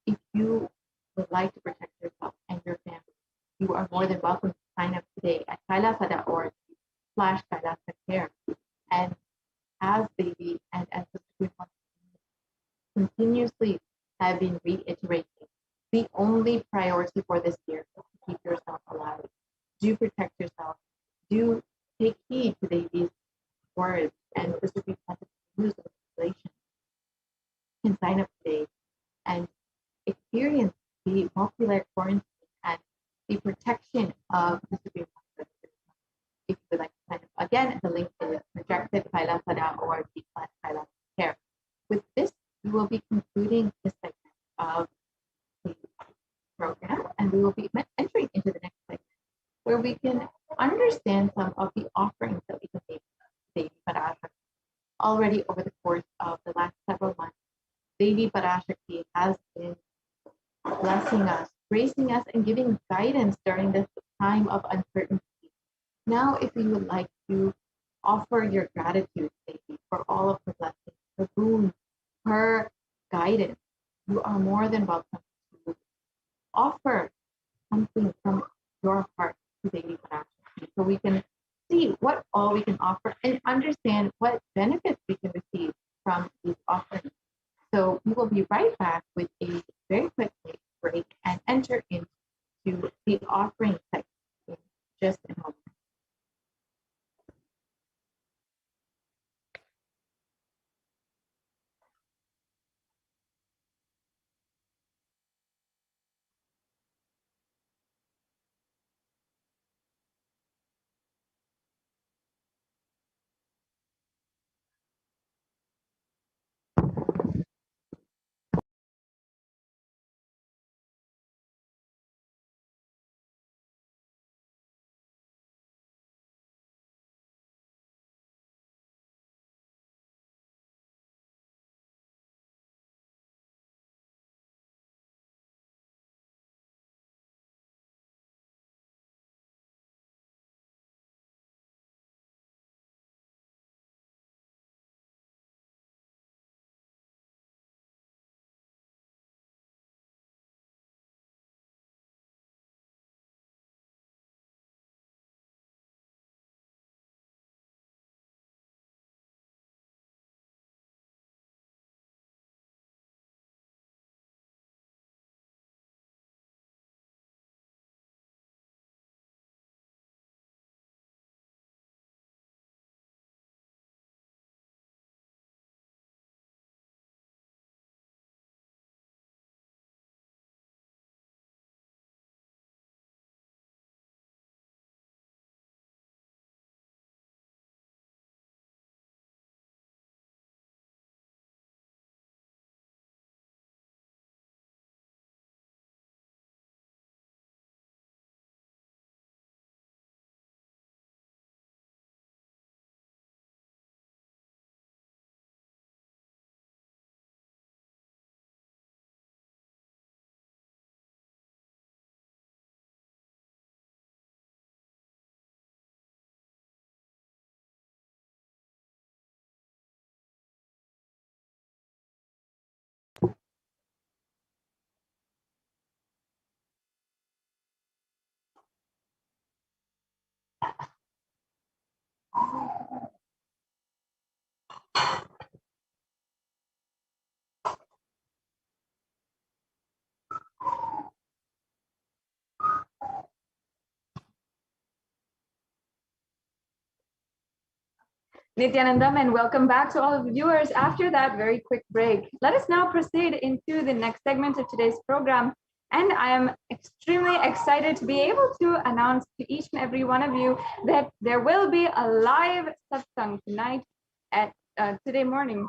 if you would like to protect yourself and your family, you are more than welcome to sign up today at kailasa.org/Kailasa Care. And as Devi and as the Supreme Court continuously have been reiterating, the only priority for this year is to keep yourself alive. Do protect yourself. Do take heed to Devi's words and the Supreme Court use of legislation. You can sign up today and experience the multi-layered quarantine and the protection of the Supreme Court. If you would like to sign up, again, the link is projected kailasa.org/Kailasa Care. With this, we will be concluding this segment of the program, and we will be entering into the next segment where we can understand some of the offerings that we can make to Devi Parashakti. Already over the course of the last several months, Devi Parashakti has been blessing us, gracing us, and giving guidance during this time of uncertainty. Now, if you would like to offer your gratitude, Devi, for all of her blessings, her boons, her guidance, you are more than welcome to offer something from your heart to Devi Parashakti, so we can see what all we can offer and understand what benefits we can receive from these offerings. So we will be right back with a very quick break and enter into the offering section in just a moment. Nithyanandam, and welcome back to all of the viewers after that very quick break. Let us now proceed into the next segment of today's program. And I am extremely excited to be able to announce to each and every one of you that there will be a live satsang tonight at today morning.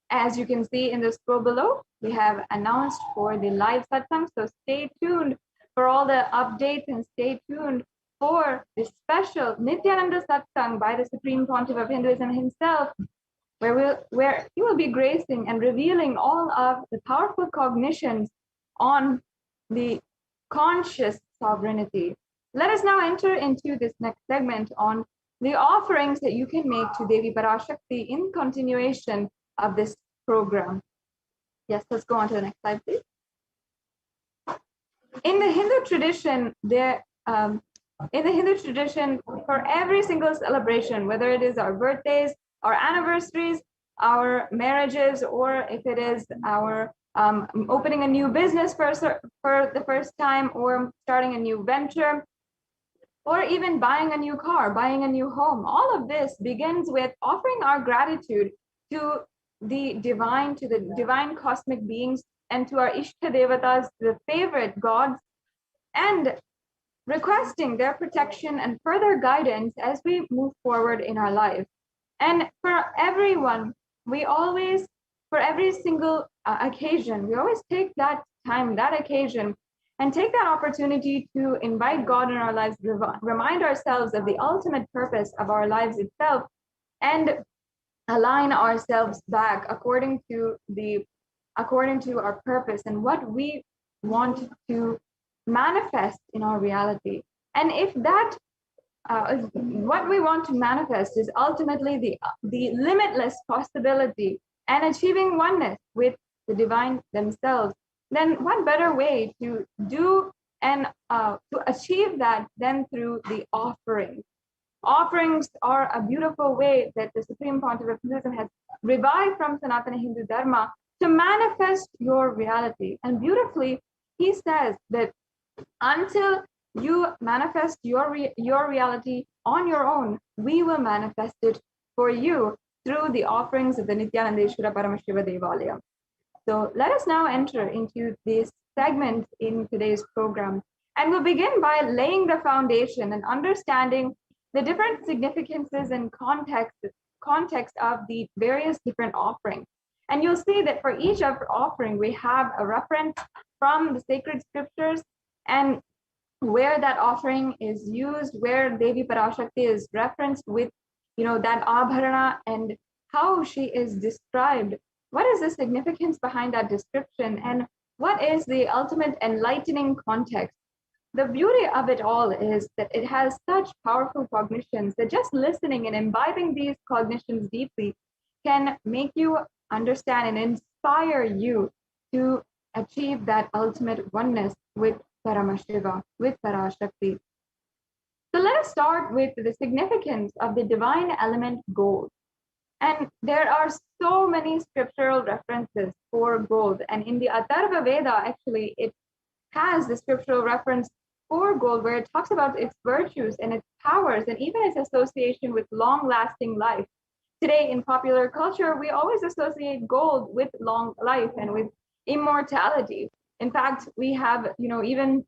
As you can see in the scroll below, we have announced for the live satsang. So stay tuned for all the updates and stay tuned for the special Nithyananda Satsang by the Supreme Pontiff of Hinduism himself, where he will be gracing and revealing all of the powerful cognitions on the conscious sovereignty. Let us now enter into this next segment on the offerings that you can make to Devi Parashakti in continuation of this program. Yes, let's go on to the next slide, please. In the Hindu tradition, for every single celebration, whether it is our birthdays, our anniversaries, our marriages, or if it is our opening a new business for the first time, or starting a new venture, or even buying a new car, buying a new home, all of this begins with offering our gratitude to the divine cosmic beings and to our Ishta Devatas, the favorite gods, and requesting their protection and further guidance as we move forward in our life. And for everyone, for every single occasion, we always take that time, that occasion, and take that opportunity to invite God in our lives, remind ourselves of the ultimate purpose of our lives itself, and align ourselves back according to our purpose and what we want to manifest in our reality. And if that what we want to manifest is ultimately the limitless possibility and achieving oneness with the divine themselves, then what better way to do and to achieve that than through the offerings. Offerings are a beautiful way that the Supreme Pontiff of Hinduism has revived from Sanatana Hindu Dharma to manifest your reality. And beautifully, he says that until you manifest your reality on your own, we will manifest it for you through the offerings of the Nithyanandeshwara Paramashiva Devalaya. So let us now enter into this segment in today's program. And we'll begin by laying the foundation and understanding the different significances and context of the various different offerings. And you'll see that for each offering, we have a reference from the sacred scriptures and where that offering is used, where Devi Parashakti is referenced with, that abharana and how she is described. What is the significance behind that description, and what is the ultimate enlightening context? The beauty of it all is that it has such powerful cognitions that just listening and imbibing these cognitions deeply can make you understand and inspire you to achieve that ultimate oneness with Paramashiva, with Parashakti. So let us start with the significance of the divine element gold. And there are so many scriptural references for gold. And in the Atharva Veda, actually, it has the scriptural reference for gold where it talks about its virtues and its powers and even its association with long-lasting life. Today in popular culture, we always associate gold with long life and with immortality. In fact, we have, even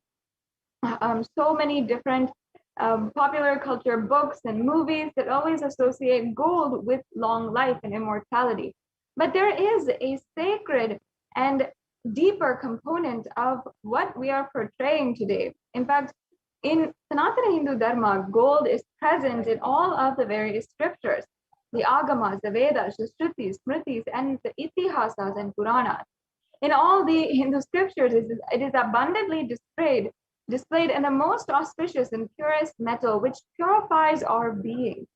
so many different popular culture books and movies that always associate gold with long life and immortality. But there is a sacred and deeper component of what we are portraying today. In fact, in Sanatana Hindu Dharma, gold is present in all of the various scriptures, the Agamas, the Vedas, the Shrutis, Smritis, and the Itihasas and Puranas. In all the Hindu scriptures, it is abundantly displayed in the most auspicious and purest metal, which purifies our being.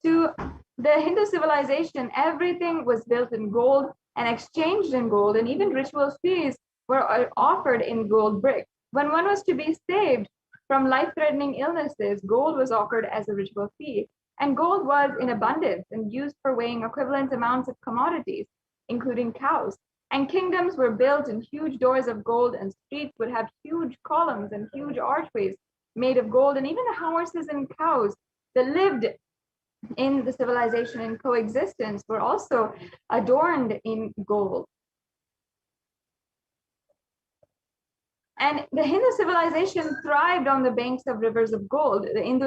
To the Hindu civilization, everything was built in gold and exchanged in gold, and even ritual fees were offered in gold bricks. When one was to be saved from life-threatening illnesses, gold was offered as a ritual fee, and gold was in abundance and used for weighing equivalent amounts of commodities, including cows. And kingdoms were built in huge doors of gold, and streets would have huge columns and huge archways made of gold, and even the horses and cows that lived in the civilization and coexistence were also adorned in gold. And the Hindu civilization thrived on the banks of rivers of gold. The